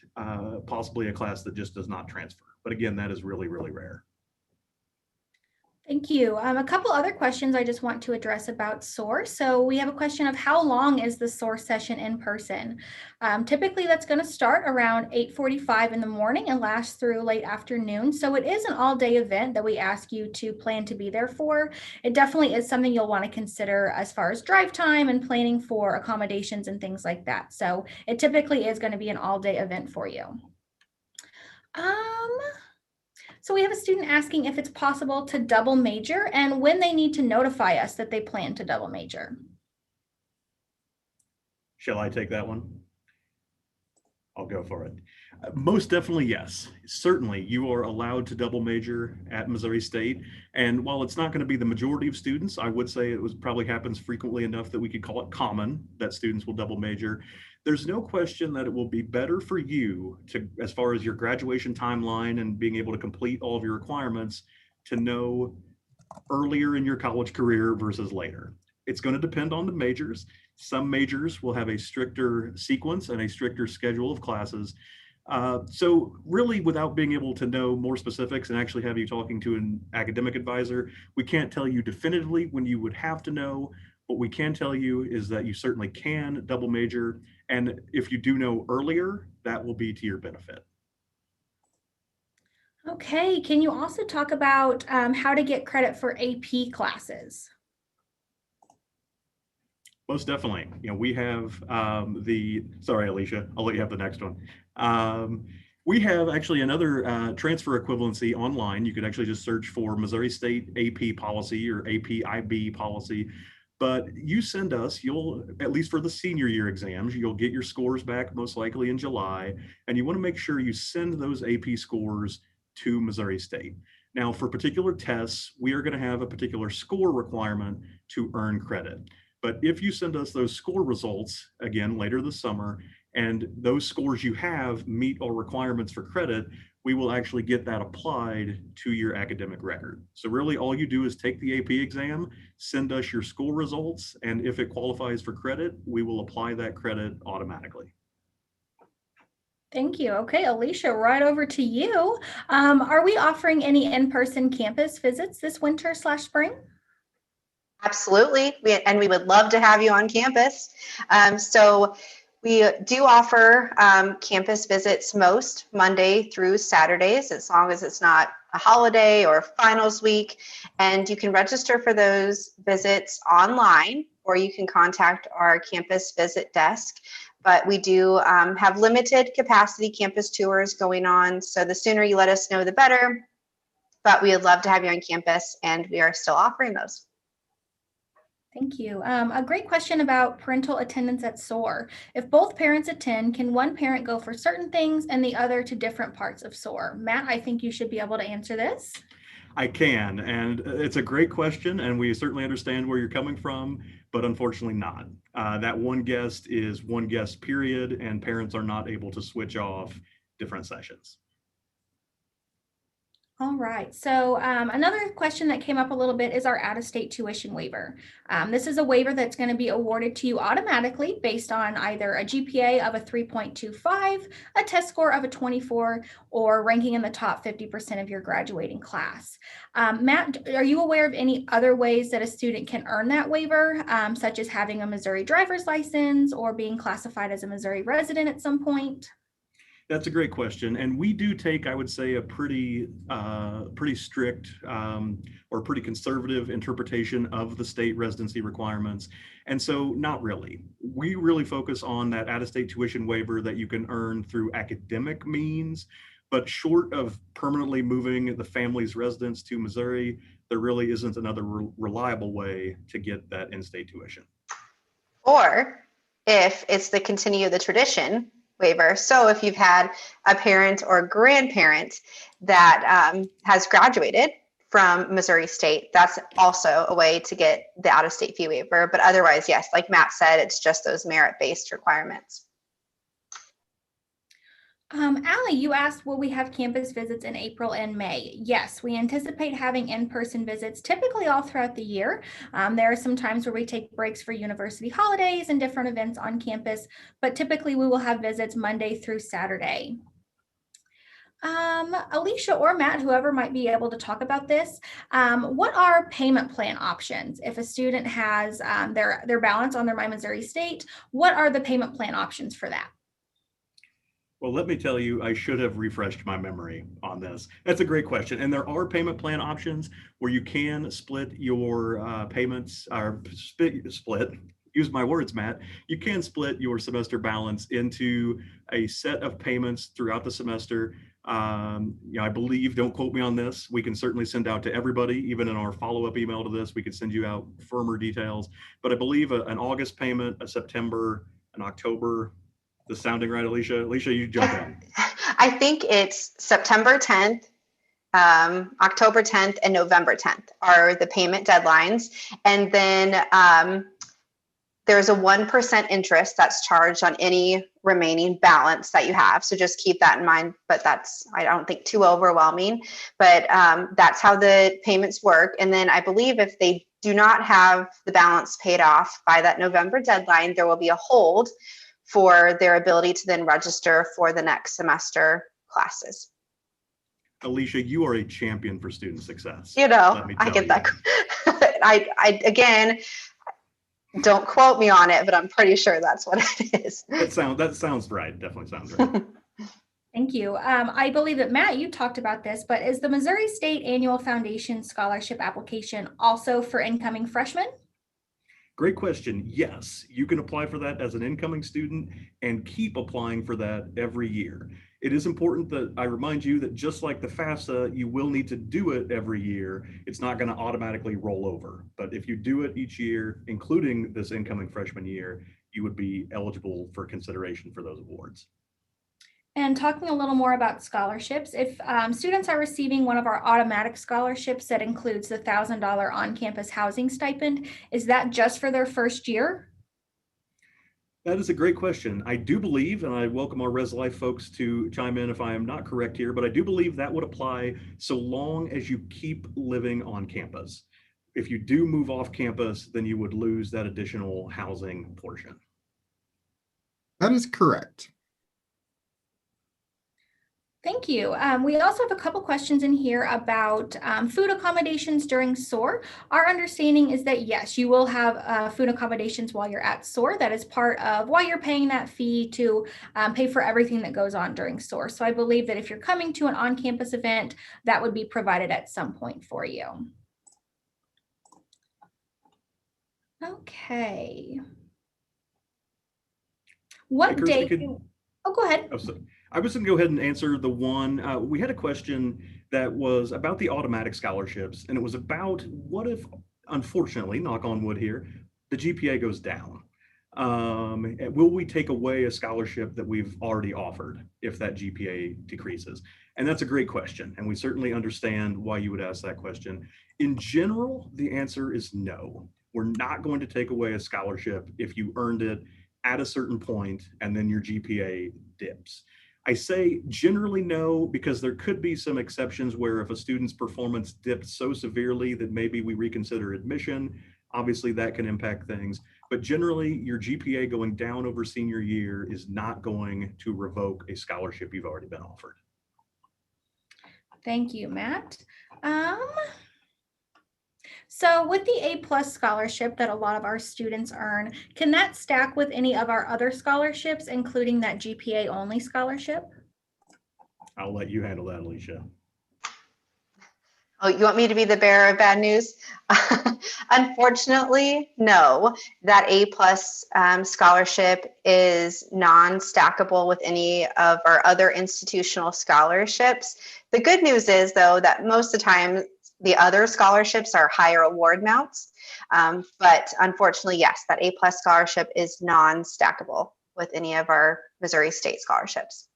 possibly a class that just does not transfer. But again, that is really, really rare. Thank you. A couple other questions I just want to address about SOAR. So we have a question of how long is the SOAR session in person? Typically that's going to start around 8:45 in the morning and last through late afternoon. So it is an all-day event that we ask you to plan to be there for. It definitely is something you'll want to consider as far as drive time and planning for accommodations and things like that. So it typically is going to be an all-day event for you. So we have a student asking if it's possible to double major and when they need to notify us that they plan to double major. Shall I take that one? I'll go for it. Most definitely, yes. Certainly, you are allowed to double major at Missouri State. And while it's not going to be the majority of students, I would say probably happens frequently enough that we could call it common that students will double major. There's no question that it will be better for you to, as far as your graduation timeline and being able to complete all of your requirements, to know earlier in your college career versus later. It's going to depend on the majors. Some majors will have a stricter sequence and a stricter schedule of classes. So really, without being able to know more specifics and actually have you talking to an academic advisor, we can't tell you definitively when you would have to know. What we can tell you is that you certainly can double major. And if you do know earlier, that will be to your benefit. Okay, can you also talk about how to get credit for AP classes? Most definitely. We have sorry, Alicia, I'll let you have the next one. We have actually another transfer equivalency online. You could actually just search for Missouri State AP policy or APIB policy. But you send us, you'll, at least for the senior year exams, you'll get your scores back most likely in July. And you want to make sure you send those AP scores to Missouri State. Now, for particular tests, we are going to have a particular score requirement to earn credit. But if you send us those score results, again, later this summer, and those scores you have meet our requirements for credit, we will actually get that applied to your academic record. So really all you do is take the AP exam, send us your school results, and if it qualifies for credit, we will apply that credit automatically. Thank you. Okay, Alicia, right over to you. Are we offering any in-person campus visits this winter/spring? Absolutely. We would love to have you on campus. So we do offer campus visits most Monday through Saturdays, as long as it's not a holiday or finals week. And you can register for those visits online, or you can contact our campus visit desk. But we do have limited capacity campus tours going on. So the sooner you let us know, the better. But we would love to have you on campus, and we are still offering those. Thank you. A great question about parental attendance at SOAR. If both parents attend, can one parent go for certain things and the other to different parts of SOAR? Matt, I think you should be able to answer this. I can, and it's a great question, and we certainly understand where you're coming from, but unfortunately not. That one guest is one guest, period, and parents are not able to switch off different sessions. All right, so another question that came up a little bit is our out-of-state tuition waiver. This is a waiver that's going to be awarded to you automatically based on either a GPA of a 3.25, a test score of a 24, or ranking in the top 50% of your graduating class. Matt, are you aware of any other ways that a student can earn that waiver, such as having a Missouri driver's license or being classified as a Missouri resident at some point? That's a great question, and we do take, I would say, a pretty strict or pretty conservative interpretation of the state residency requirements, and so not really. We really focus on that out-of-state tuition waiver that you can earn through academic means, but short of permanently moving the family's residence to Missouri, there really isn't another reliable way to get that in-state tuition. Or if it's the continue the tradition, waiver. So if you've had a parent or grandparent that has graduated from Missouri State, that's also a way to get the out-of-state fee waiver. But otherwise, yes, like Matt said, it's just those merit-based requirements. Allie, you asked, will we have campus visits in April and May? Yes, we anticipate having in-person visits typically all throughout the year. There are some times where we take breaks for university holidays and different events on campus, but typically we will have visits Monday through Saturday. Alicia or Matt, whoever might be able to talk about this, what are payment plan options? If a student has their balance on their My Missouri State, what are the payment plan options for that? Well, let me tell you, I should have refreshed my memory on this. That's a great question. And there are payment plan options where you can split your payments, or split, use my words, Matt. You can split your semester balance into a set of payments throughout the semester. I believe, don't quote me on this, we can certainly send out to everybody, even in our follow-up email to this, we could send you out firmer details. But I believe an August payment, a September, an October. This sounding right, Alicia? Alicia, you jump in. I think it's September 10th, October 10th, and November 10th are the payment deadlines. And then there's a 1% interest that's charged on any remaining balance that you have. So just keep that in mind, but that's, I don't think, too overwhelming. But that's how the payments work. And then I believe if they do not have the balance paid off by that November deadline, there will be a hold for their ability to then register for the next semester classes. Alicia, you are a champion for student success. You know, I get that. I again, don't quote me on it, but I'm pretty sure that's what it is. That sounds right. Definitely sounds right. Thank you. I believe that Matt, you talked about this, but is the Missouri State Annual Foundation Scholarship application also for incoming freshmen? Great question. Yes, you can apply for that as an incoming student and keep applying for that every year. It is important that I remind you that just like the FAFSA, you will need to do it every year. It's not going to automatically roll over. But if you do it each year, including this incoming freshman year, you would be eligible for consideration for those awards. And talking a little more about scholarships, if students are receiving one of our automatic scholarships that includes the $1,000 on-campus housing stipend, is that just for their first year? That is a great question. I do believe, and I welcome our Res Life folks to chime in if I am not correct here, but I do believe that would apply so long as you keep living on campus. If you do move off campus, then you would lose that additional housing portion. That is correct. Thank you. We also have a couple questions in here about food accommodations during SOAR. Our understanding is that yes, you will have food accommodations while you're at SOAR. That is part of why you're paying that fee to pay for everything that goes on during SOAR. So I believe that if you're coming to an on-campus event, that would be provided at some point for you. Okay. What day? Oh, go ahead. Oh, sorry. I was going to go ahead and answer the one. We had a question that was about the automatic scholarships, and it was about what if, unfortunately, knock on wood here, the GPA goes down? Will we take away a scholarship that we've already offered if that GPA decreases? And that's a great question, and we certainly understand why you would ask that question. In general, the answer is no. We're not going to take away a scholarship if you earned it at a certain point and then your GPA dips. I say generally no, because there could be some exceptions where if a student's performance dipped so severely that maybe we reconsider admission, obviously that can impact things. But generally, your GPA going down over senior year is not going to revoke a scholarship you've already been offered. Thank you, Matt. So with the A+ scholarship that a lot of our students earn, can that stack with any of our other scholarships, including that GPA only scholarship? I'll let you handle that, Alicia. Oh, you want me to be the bearer of bad news? Unfortunately, no. That A+ scholarship is non-stackable with any of our other institutional scholarships. The good news is, though, that most of the time, the other scholarships are higher award amounts. But unfortunately, yes, that A+ scholarship is non-stackable with any of our Missouri State scholarships.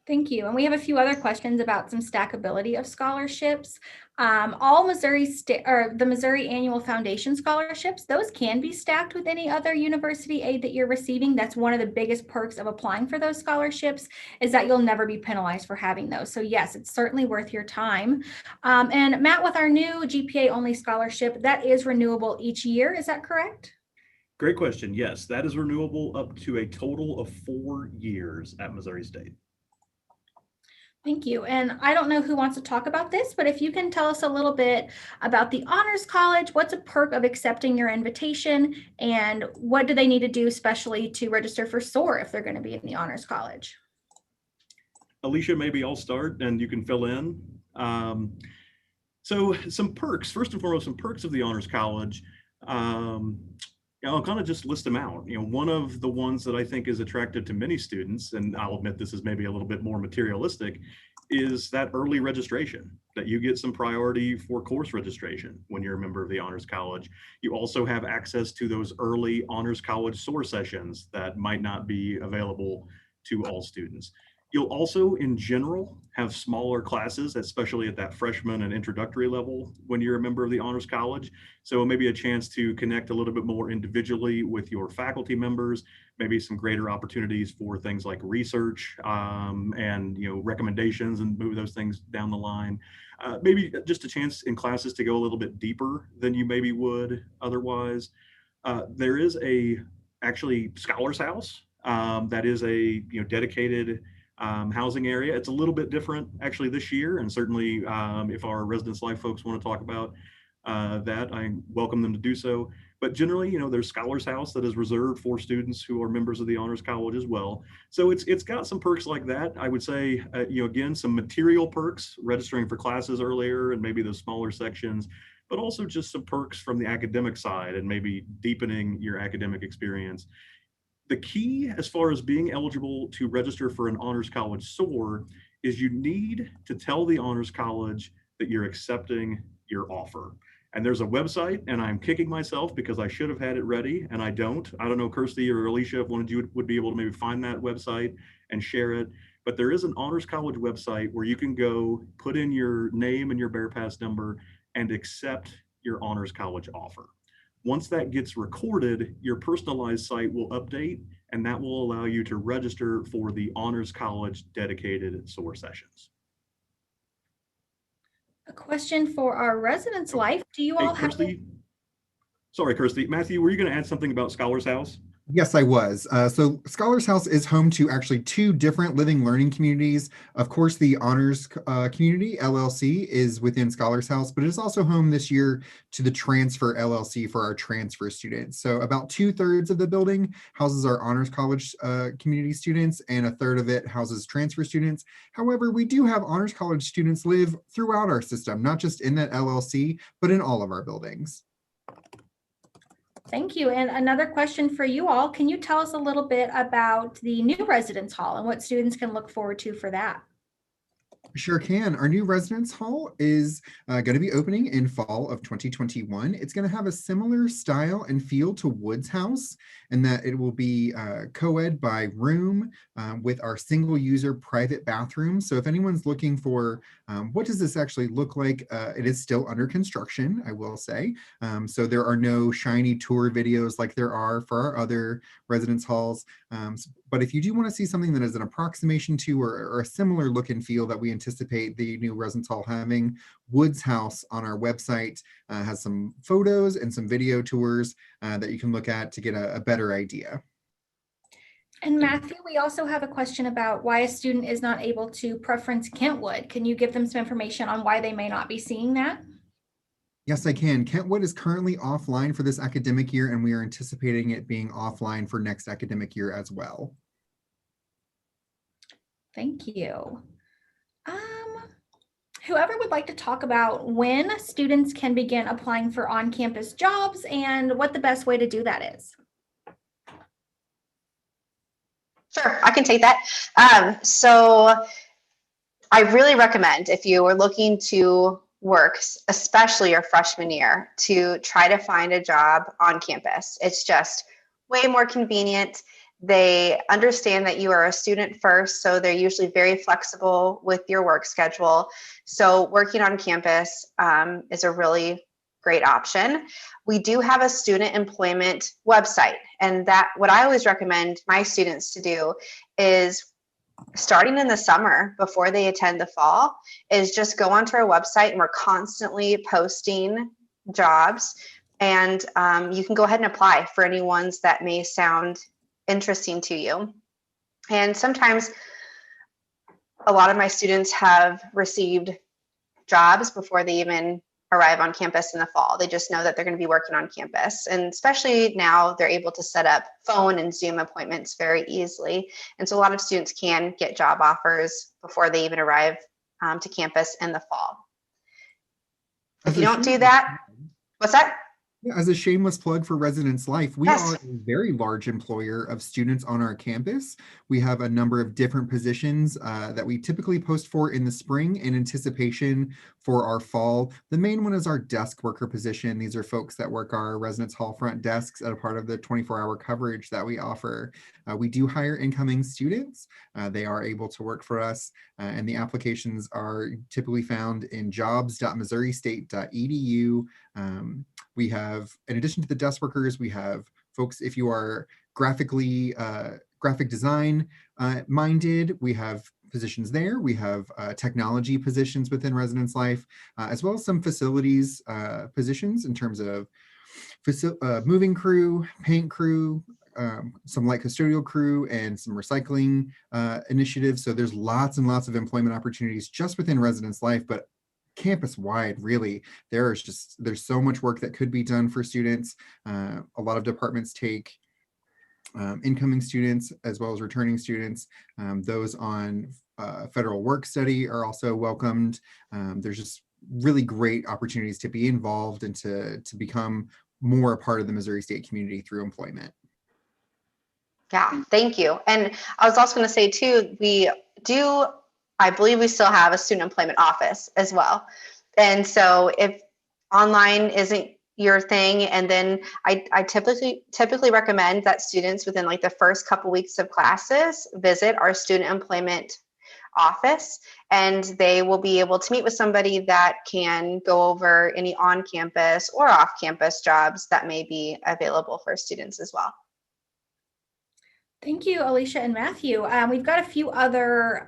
Thank you. And we have a few other questions about some stackability of scholarships. All Missouri State or the Missouri Annual Foundation scholarships, those can be stacked with any other university aid that you're receiving. That's one of the biggest perks of applying for those scholarships, is that you'll never be penalized for having those. So yes, it's certainly worth your time. And Matt, with our new GPA only scholarship, that is renewable each year. Is that correct? Great question. Yes, that is renewable up to a total of 4 years at Missouri State. Thank you. And I don't know who wants to talk about this, but if you can tell us a little bit about the Honors College, what's a perk of accepting your invitation, and what do they need to do especially to register for SOAR if they're going to be in the Honors College? Alicia, maybe I'll start and you can fill in. So some perks, first and foremost, some perks of the Honors College. I'll kind of just list them out. One of the ones that I think is attractive to many students, and I'll admit this is maybe a little bit more materialistic, is that early registration, that you get some priority for course registration when you're a member of the Honors College. You also have access to those early Honors College SOAR sessions that might not be available to all students. You'll also, in general, have smaller classes, especially at that freshman and introductory level when you're a member of the Honors College. So maybe a chance to connect a little bit more individually with your faculty members, maybe some greater opportunities for things like research and recommendations and move those things down the line. Maybe just a chance in classes to go a little bit deeper than you maybe would otherwise. There is actually Scholars House that is a dedicated housing area. It's a little bit different actually this year, and certainly if our Residence Life folks want to talk about that, I welcome them to do so. But generally, there's Scholars House that is reserved for students who are members of the Honors College as well. So it's got some perks like that. I would say, again, some material perks, registering for classes earlier and maybe those smaller sections, but also just some perks from the academic side and maybe deepening your academic experience. The key as far as being eligible to register for an Honors College SOAR is you need to tell the Honors College that you're accepting your offer. And there's a website, and I'm kicking myself because I should have had it ready and I don't. I don't know, Kirsty or Alicia, if one of you would be able to maybe find that website and share it. But there is an Honors College website where you can go put in your name and your Bear Pass number and accept your Honors College offer. Once that gets recorded, your personalized site will update, and that will allow you to register for the Honors College dedicated SOAR sessions. A question for our Residence Life. Do you all have... Sorry, Kirsty. Matthew, were you going to add something about Scholars House? Yes, I was. So Scholars House is home to actually 2 different living learning communities. Of course, the Honors Community, LLC, is within Scholars House, but it is also home this year to the Transfer LLC for our transfer students. So about 2/3 of the building houses our Honors College community students, and 1/3 of it houses transfer students. However, we do have Honors College students live throughout our system, not just in that LLC, but in all of our buildings. Thank you. And another question for you all. Can you tell us a little bit about the new residence hall and what students can look forward to for that? Sure can. Our new residence hall is going to be opening in fall of 2021. It's going to have a similar style and feel to Woods House, in that it will be co-ed by room with our single user private bathroom. So if anyone's looking for what does this actually look like, it is still under construction, I will say. So there are no shiny tour videos like there are for our other residence halls. But if you do want to see something that is an approximation to or a similar look and feel that we anticipate the new residence hall having, Woods House on our website has some photos and some video tours that you can look at to get a better idea. And Matthew, we also have a question about why a student is not able to preference Kentwood. Can you give them some information on why they may not be seeing that? Yes, I can. Kentwood is currently offline for this academic year, and we are anticipating it being offline for next academic year as well. Thank you. Whoever would like to talk about when students can begin applying for on-campus jobs and what the best way to do that is. Sure, I can take that. So I really recommend, if you are looking to work, especially your freshman year, to try to find a job on campus. It's just way more convenient They understand that you are a student first, so they're usually very flexible with your work schedule. So working on campus is a really great option. We do have a student employment website, and that what I always recommend my students to do is starting in the summer before they attend the fall is just go onto our website, and we're constantly posting jobs, and you can go ahead and apply for any ones that may sound interesting to you. And sometimes a lot of my students have received jobs before they even arrive on campus in the fall. They just know that they're going to be working on campus. And especially now, they're able to set up phone and Zoom appointments very easily. And so a lot of students can get job offers before they even arrive to campus in the fall. If you don't do that, what's that? Yeah, as a shameless plug for Residence Life, we Yes. are a very large employer of students on our campus. We have a number of different positions that we typically post for in the spring in anticipation for our fall. The main one is our desk worker position. These are folks that work our residence hall front desks as a part of the 24-hour coverage that we offer. We do hire incoming students. They are able to work for us, and the applications are typically found in jobs.missouristate.edu. We have, in addition to the desk workers, we have folks, if you are graphic design minded, we have positions there. We have technology positions within Residence Life, as well as some facilities positions in terms of moving crew, paint crew, some light custodial crew, and some recycling initiatives. So there's lots and lots of employment opportunities just within Residence Life, but campus wide, really, there's so much work that could be done for students. A lot of departments take incoming students as well as returning students. Those on federal work study are also welcomed. There's just really great opportunities to be involved and to become more a part of the Missouri State community through employment. Yeah, thank you. And I was also going to say too, I believe we still have a student employment office as well. And so if online isn't your thing, and then I typically recommend that students within like the first couple weeks of classes visit our student employment office, and they will be able to meet with somebody that can go over any on-campus or off-campus jobs that may be available for students as well. Thank you, Alicia and Matthew. We've got a few other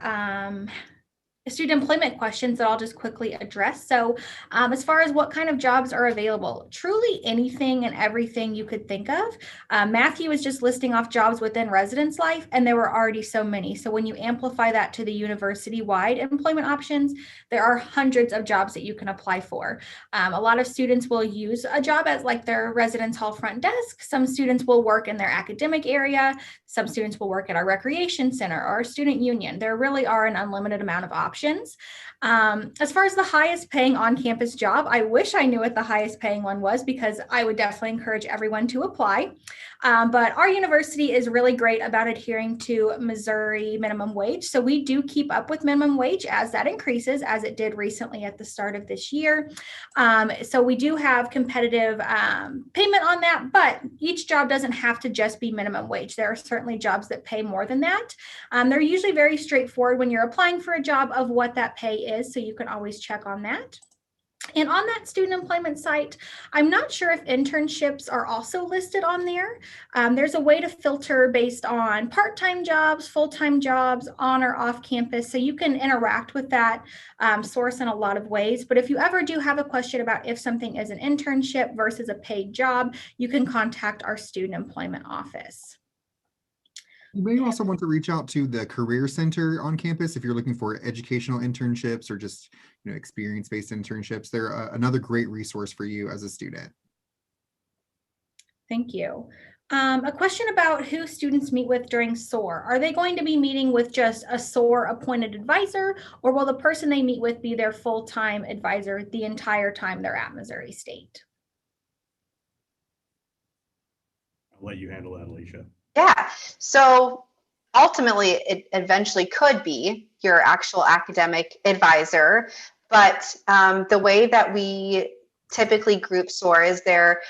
student employment questions that I'll just quickly address. So as far as what kind of jobs are available, truly anything and everything you could think of. Matthew was just listing off jobs within Residence Life, and there were already so many. So when you amplify that to the university-wide employment options, there are hundreds of jobs that you can apply for. A lot of students will use a job as like their residence hall front desk. Some students will work in their academic area. Some students will work at our recreation center or our student union. There really are an unlimited amount of options. As far as the highest paying on-campus job, I wish I knew what the highest paying one was, because I would definitely encourage everyone to apply. But our university is really great about adhering to Missouri minimum wage. So we do keep up with minimum wage as that increases, as it did recently at the start of this year. So we do have competitive payment on that, but each job doesn't have to just be minimum wage. There are certainly jobs that pay more than that. They're usually very straightforward when you're applying for a job of what that pay is, so you can always check on that. And on that student employment site, I'm not sure if internships are also listed on there. There's a way to filter based on part-time jobs, full-time jobs, on or off campus. So you can interact with that source in a lot of ways. But if you ever do have a question about if something is an internship versus a paid job, you can contact our student employment office. You may also want to reach out to the Career Center on campus if you're looking for educational internships or just experience-based internships. They're another great resource for you as a student. Thank you. A question about who students meet with during SOAR. Are they going to be meeting with just a SOAR appointed advisor, or will the person they meet with be their full-time advisor the entire time they're at Missouri State? I'll let you handle that, Alicia. Yeah, so ultimately it eventually could be your actual academic advisor, but the way that we typically group SOAR is there.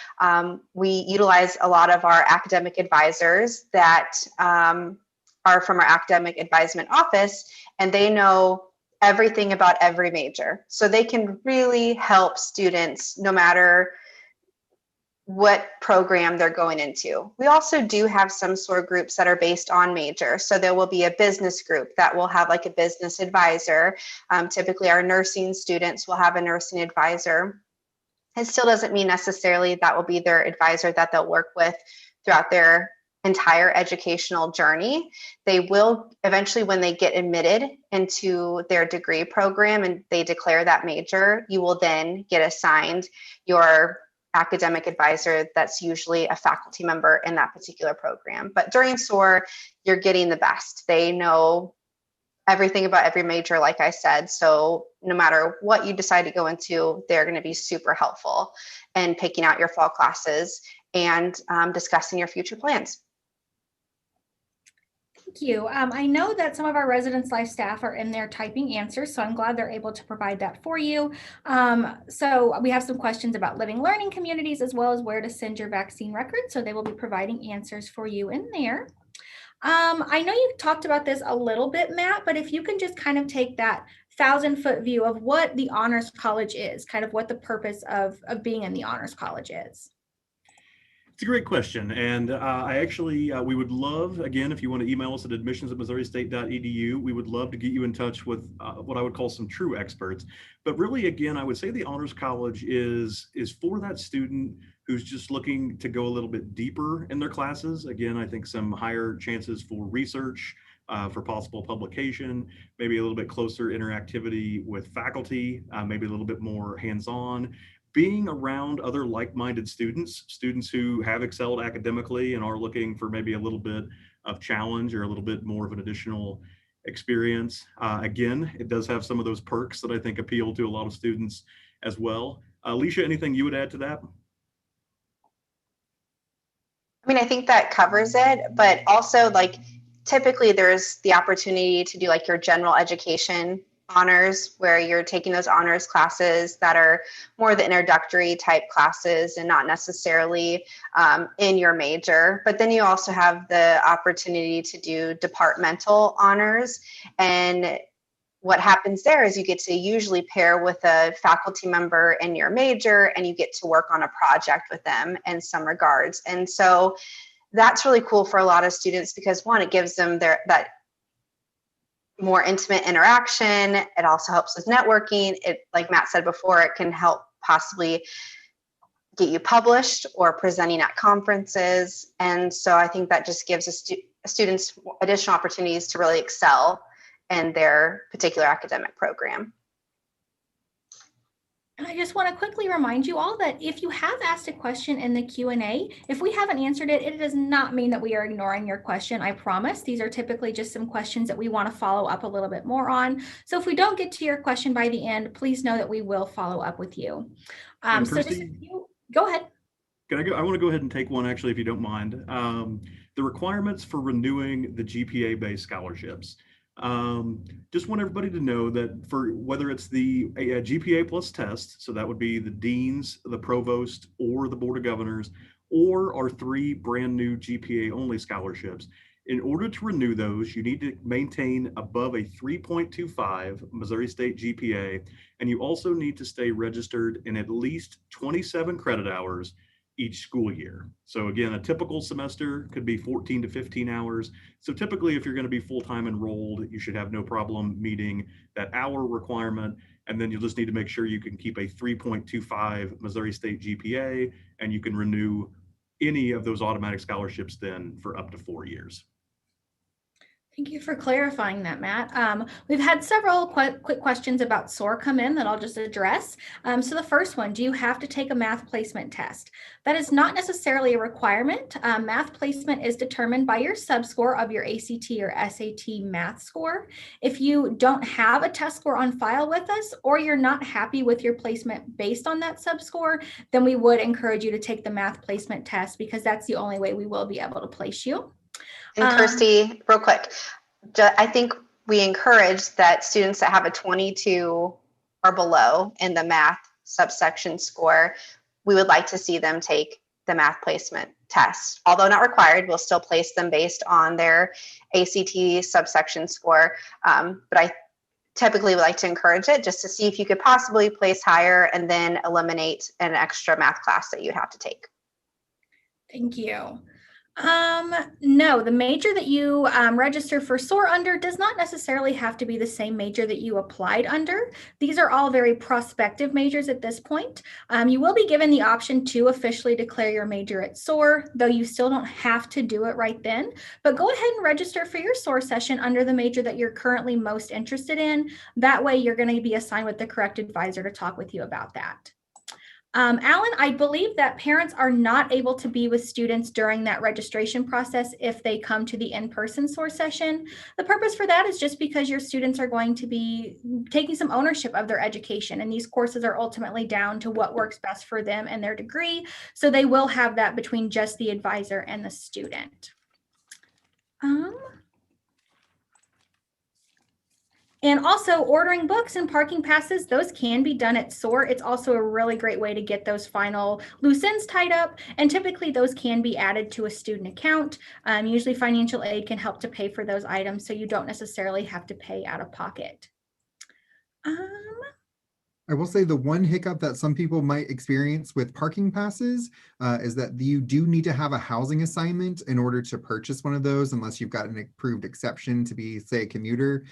We utilize a lot of our academic advisors that are from our academic advisement office, and they know everything about every major. So they can really help students no matter what program they're going into. We also do have some SOAR groups that are based on major. So there will be a business group that will have like a business advisor. Typically our nursing students will have a nursing advisor. It still doesn't mean necessarily that will be their advisor that they'll work with throughout their entire educational journey. They will eventually, when they get admitted into their degree program and they declare that major, you will then get assigned your academic advisor that's usually a faculty member in that particular program. But during SOAR, you're getting the best. They know everything about every major, like I said. So no matter what you decide to go into, they're going to be super helpful in picking out your fall classes and discussing your future plans. Thank you. I know that some of our Residence Life staff are in there typing answers, so I'm glad they're able to provide that for you. So we have some questions about living learning communities as well as where to send your vaccine records. So they will be providing answers for you in there. I know you talked about this a little bit, Matt, but if you can just kind of take that 1,000-foot view of what the Honors College is, kind of what the purpose of being in the Honors College is. It's a great question. And I actually, we would love, again, if you want to email us at admissions@missouri-state.edu, we would love to get you in touch with what I would call some true experts. But really, again, I would say the Honors College is for that student who's just looking to go a little bit deeper in their classes. Again, I think some higher chances for research, for possible publication, maybe a little bit closer interactivity with faculty, maybe a little bit more hands-on. Being around other like-minded students who have excelled academically and are looking for maybe a little bit of challenge or a little bit more of an additional experience. Again, it does have some of those perks that I think appeal to a lot of students as well. Alicia, anything you would add to that? I mean, I think that covers it, but also like typically there's the opportunity to do like your general education honors where you're taking those honors classes that are more the introductory type classes and not necessarily in your major. But then you also have the opportunity to do departmental honors. And what happens there is you get to usually pair with a faculty member in your major and you get to work on a project with them in some regards. And so that's really cool for a lot of students because one, it gives them that more intimate interaction. It also helps with networking. It, like Matt said before, it can help possibly get you published or presenting at conferences. And so I think that just gives students additional opportunities to really excel in their particular academic program. And I just want to quickly remind you all that if you have asked a question in the Q&A, if we haven't answered it, it does not mean that we are ignoring your question. I promise. These are typically just some questions that we want to follow up a little bit more on. So if we don't get to your question by the end, please know that we will follow up with you. Go ahead. Can I go? I want to go ahead and take one actually, if you don't mind. The requirements for renewing the GPA-based scholarships. Just want everybody to know that for whether it's the GPA plus test, so that would be the deans, the provost, or the board of governors, or our 3 brand new GPA only scholarships. In order to renew those, you need to maintain above a 3.25 Missouri State GPA, and you also need to stay registered in at least 27 credit hours each school year. So again, a typical semester could be 14 to 15 hours. So typically, if you're going to be full-time enrolled, you should have no problem meeting that hour requirement. And then you'll just need to make sure you can keep a 3.25 Missouri State GPA, and you can renew any of those automatic scholarships then for up to 4 years. Thank you for clarifying that, Matt. We've had several quick questions about SOAR come in that I'll just address. So the first one, do you have to take a math placement test? That is not necessarily a requirement. Math placement is determined by your subscore of your ACT or SAT math score. If you don't have a test score on file with us, or you're not happy with your placement based on that subscore, then we would encourage you to take the math placement test because that's the only way we will be able to place you. And Kirsty, real quick, I think we encourage that students that have a 22 or below in the math subsection score, we would like to see them take the math placement test. Although not required, we'll still place them based on their ACT subsection score. But I typically would like to encourage it just to see if you could possibly place higher and then eliminate an extra math class that you'd have to take. Thank you. No, the major that you register for SOAR under does not necessarily have to be the same major that you applied under. These are all very prospective majors at this point. You will be given the option to officially declare your major at SOAR, though you still don't have to do it right then. But go ahead and register for your SOAR session under the major that you're currently most interested in. That way you're going to be assigned with the correct advisor to talk with you about that. Alan, I believe that parents are not able to be with students during that registration process if they come to the in-person SOAR session. The purpose for that is just because your students are going to be taking some ownership of their education, and these courses are ultimately down to what works best for them and their degree. So they will have that between just the advisor and the student. And also ordering books and parking passes, those can be done at SOAR. It's also a really great way to get those final loose ends tied up. And typically those can be added to a student account. Usually financial aid can help to pay for those items, so you don't necessarily have to pay out of pocket. I will say the one hiccup that some people might experience with parking passes is that you do need to have a housing assignment in order to purchase one of those, unless you've got an approved exception to be, say, a commuter.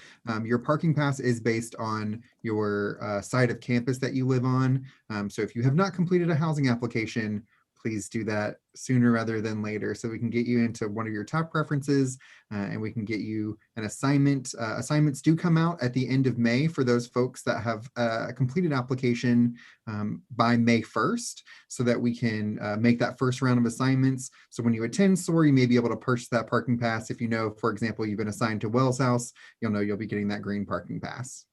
Your parking pass is based on your side of campus that you live on. So if you have not completed a housing application, please do that sooner rather than later, so we can get you into one of your top preferences and we can get you an assignment. Assignments do come out at the end of May for those folks that have a completed application by May 1st, so that we can make that first round of assignments. So when you attend SOAR, you may be able to purchase that parking pass. If you know, for example, you've been assigned to Wells House, you'll know you'll be getting that green parking pass.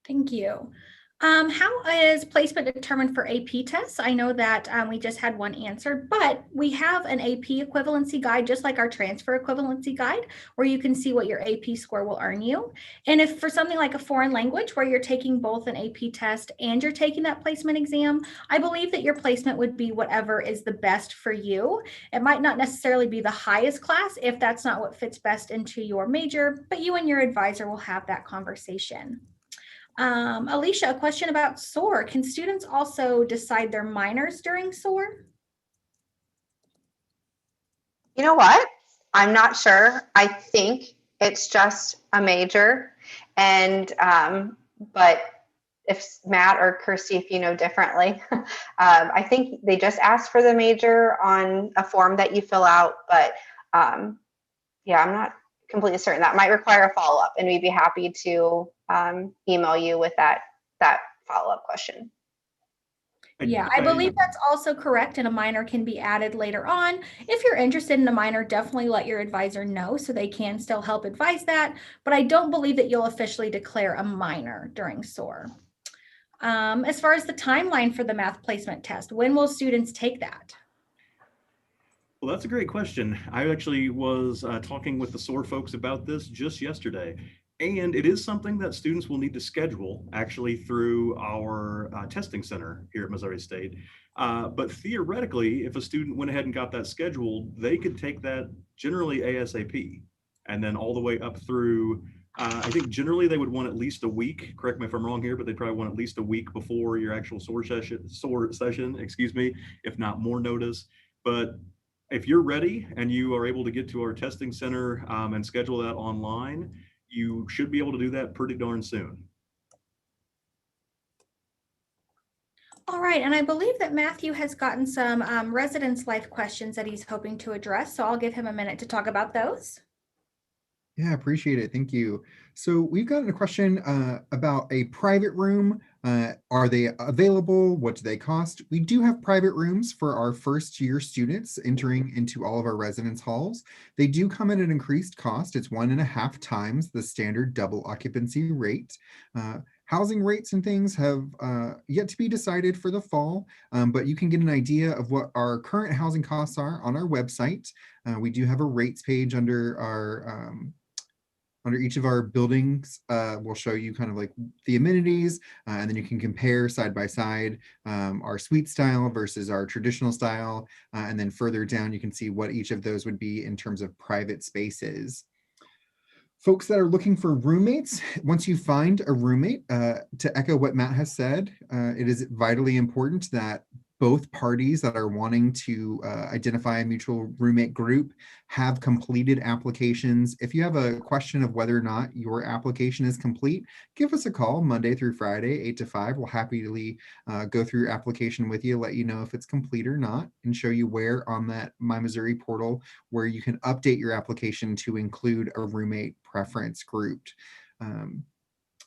Thank you. How is placement determined for AP tests? I know that we just had one answered, but we have an AP equivalency guide, just like our transfer equivalency guide, where you can see what your AP score will earn you. And if for something like a foreign language, where you're taking both an AP test and you're taking that placement exam, I believe that your placement would be whatever is the best for you. It might not necessarily be the highest class if that's not what fits best into your major, but you and your advisor will have that conversation. Alicia, a question about SOAR. Can students also decide their minors during SOAR? You know what? I'm not sure. I think it's just a major. And, but if Matt or Kirsty, if you know differently, I think they just ask for the major on a form that you fill out. But yeah, I'm not completely certain. That might require a follow-up, and we'd be happy to email you with that follow-up question. Yeah, I believe that's also correct, and a minor can be added later on. If you're interested in a minor, definitely let your advisor know so they can still help advise that, but I don't believe that you'll officially declare a minor during SOAR. As far as the timeline for the math placement test, when will students take that? Well, that's a great question. I actually was talking with the SOAR folks about this just yesterday, and it is something that students will need to schedule actually through our testing center here at Missouri State. But theoretically, if a student went ahead and got that scheduled, they could take that generally ASAP, and then all the way up through, I think generally they would want at least a week, correct me if I'm wrong here, but they probably want at least a week before your actual SOAR session, excuse me, if not more notice. But if you're ready and you are able to get to our testing center and schedule that online, you should be able to do that pretty darn soon. All right, and I believe that Matthew has gotten some residence life questions that he's hoping to address, so I'll give him a minute to talk about those. Yeah, appreciate it. Thank you. So we've gotten a question about a private room. Are they available? What do they cost? We do have private rooms for our first year students entering into all of our residence halls. They do come at an increased cost. It's 1.5 times the standard double occupancy rate. Housing rates and things have yet to be decided for the fall, but you can get an idea of what our current housing costs are on our website. We do have a rates page under our under each of our buildings, we'll show you kind of like the amenities, and then you can compare side by side our suite style versus our traditional style. And then further down, you can see what each of those would be in terms of private spaces. Folks that are looking for roommates, once you find a roommate, to echo what Matt has said, it is vitally important that both parties that are wanting to identify a mutual roommate group have completed applications. If you have a question of whether or not your application is complete, give us a call Monday through Friday, 8 to 5. We'll happily go through your application with you, let you know if it's complete or not, and show you where on that My Missouri portal where you can update your application to include a roommate preference grouped.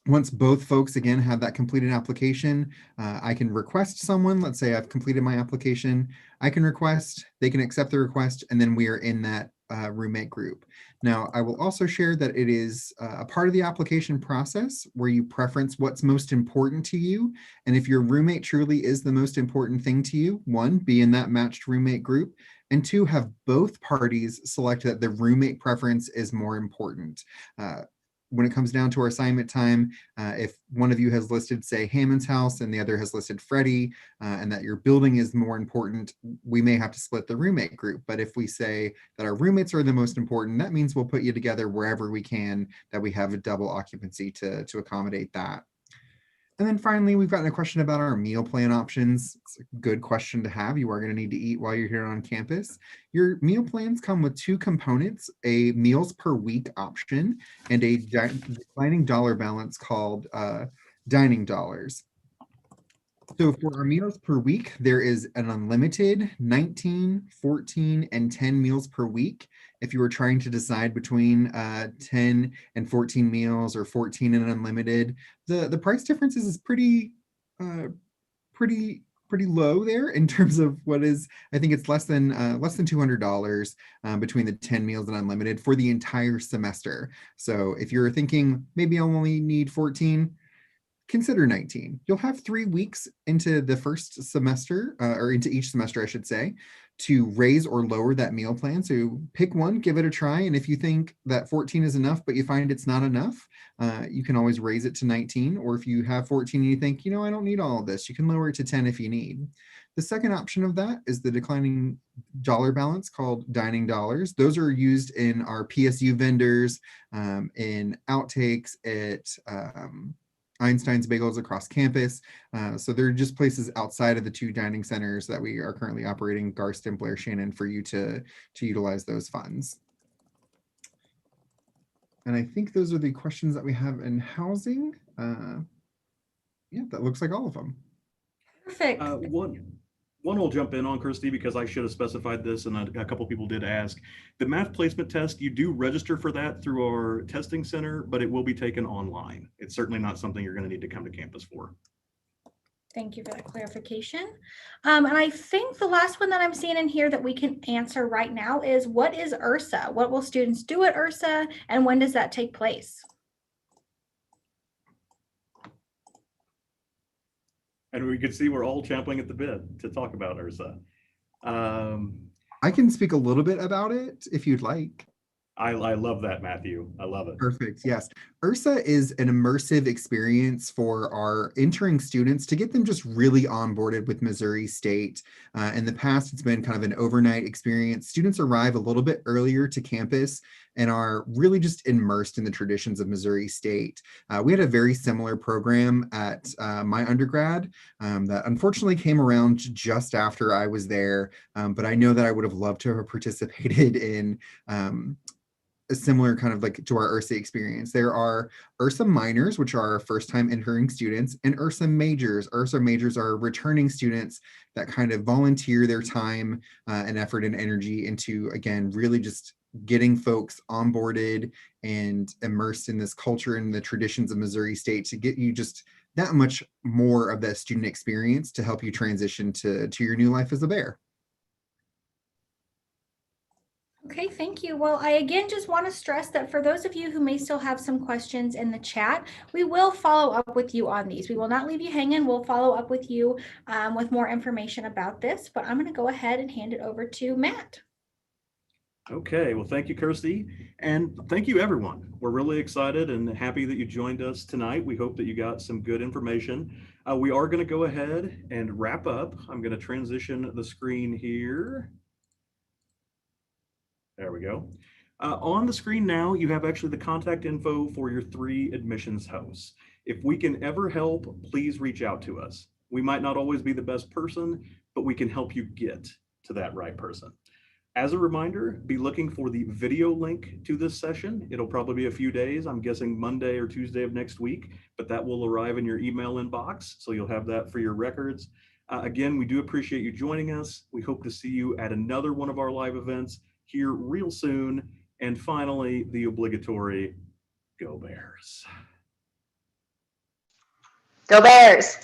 Once both folks again have that completed application, I can request someone. Let's say I've completed my application. I can request, they can accept the request, and then we are in that roommate group. Now, I will also share that it is a part of the application process where you preference what's most important to you. And if your roommate truly is the most important thing to you, one, be in that matched roommate group, and two, have both parties select that the roommate preference is more important. When it comes down to our assignment time, if one of you has listed, say, Hammond's house and the other has listed Freddie, and that your building is more important, we may have to split the roommate group. But if we say that our roommates are the most important, that means we'll put you together wherever we can, that we have a double occupancy to accommodate that. And then finally, we've gotten a question about our meal plan options. It's a good question to have. You are going to need to eat while you're here on campus. Your meal plans come with two components, a meals per week option and a declining dollar balance called dining dollars. So for our meals per week, there is an unlimited 19, 14, and 10 meals per week. If you were trying to decide between 10 and 14 meals or 14 and unlimited, the price differences is pretty low there in terms of what is, I think it's less than $200 between the 10 meals and unlimited for the entire semester. So if you're thinking maybe I'll only need 14, consider 19. You'll have 3 weeks into the first semester, or into each semester, I should say, to raise or lower that meal plan. So pick one, give it a try. And if you think that 14 is enough, but you find it's not enough, you can always raise it to 19. Or if you have 14 and you think, you know, I don't need all of this, you can lower it to 10 if you need. The second option of that is the declining dollar balance called dining dollars. Those are used in our PSU vendors, in outtakes, at Einstein's Bagels across campus. So they're just places outside of the two dining centers that we are currently operating, Garston, Blair, Shannon, for you to utilize those funds. And I think those are the questions that we have in housing. Yeah, that looks like all of them. Perfect. One will jump in on, Kirsty, because I should have specified this, and a couple people did ask. The math placement test, you do register for that through our testing center, but it will be taken online. It's certainly not something you're going to need to come to campus for. Thank you for that clarification. And I think the last one that I'm seeing in here that we can answer right now is, what is URSA? What will students do at URSA, and when does that take place? And we could see we're all champing at the bit to talk about URSA. I can speak a little bit about it if you'd like. I love that, Matthew. I love it. Perfect. Yes. URSA is an immersive experience for our entering students to get them just really onboarded with Missouri State. In the past, it's been kind of an overnight experience. Students arrive a little bit earlier to campus and are really just immersed in the traditions of Missouri State. We had a very similar program at my undergrad that unfortunately came around just after I was there, but I know that I would have loved to have participated in a similar kind of like to our URSA experience. There are URSA minors, which are first-time entering students, and URSA majors. URSA majors are returning students that kind of volunteer their time and effort and energy into, again, really just getting folks onboarded and immersed in this culture and the traditions of Missouri State to get you just that much more of that student experience to help you transition to your new life as a bear. Okay, thank you. Well, I again just want to stress that for those of you who may still have some questions in the chat, we will follow up with you on these. We will not leave you hanging. We'll follow up with you with more information about this, but I'm going to go ahead and hand it over to Matt. Okay, well, thank you, Kirsty, and thank you, everyone. We're really excited and happy that you joined us tonight. We hope that you got some good information. We are going to go ahead and wrap up. I'm going to transition the screen here. There we go. On the screen now, you have actually the contact info for your 3 admissions hosts. If we can ever help, please reach out to us. We might not always be the best person, but we can help you get to that right person. As a reminder, be looking for the video link to this session. It'll probably be a few days. I'm guessing Monday or Tuesday of next week, but that will arrive in your email inbox. So you'll have that for your records. Again, we do appreciate you joining us. We hope to see you at another one of our live events here real soon. And finally, the obligatory Go Bears. Go Bears.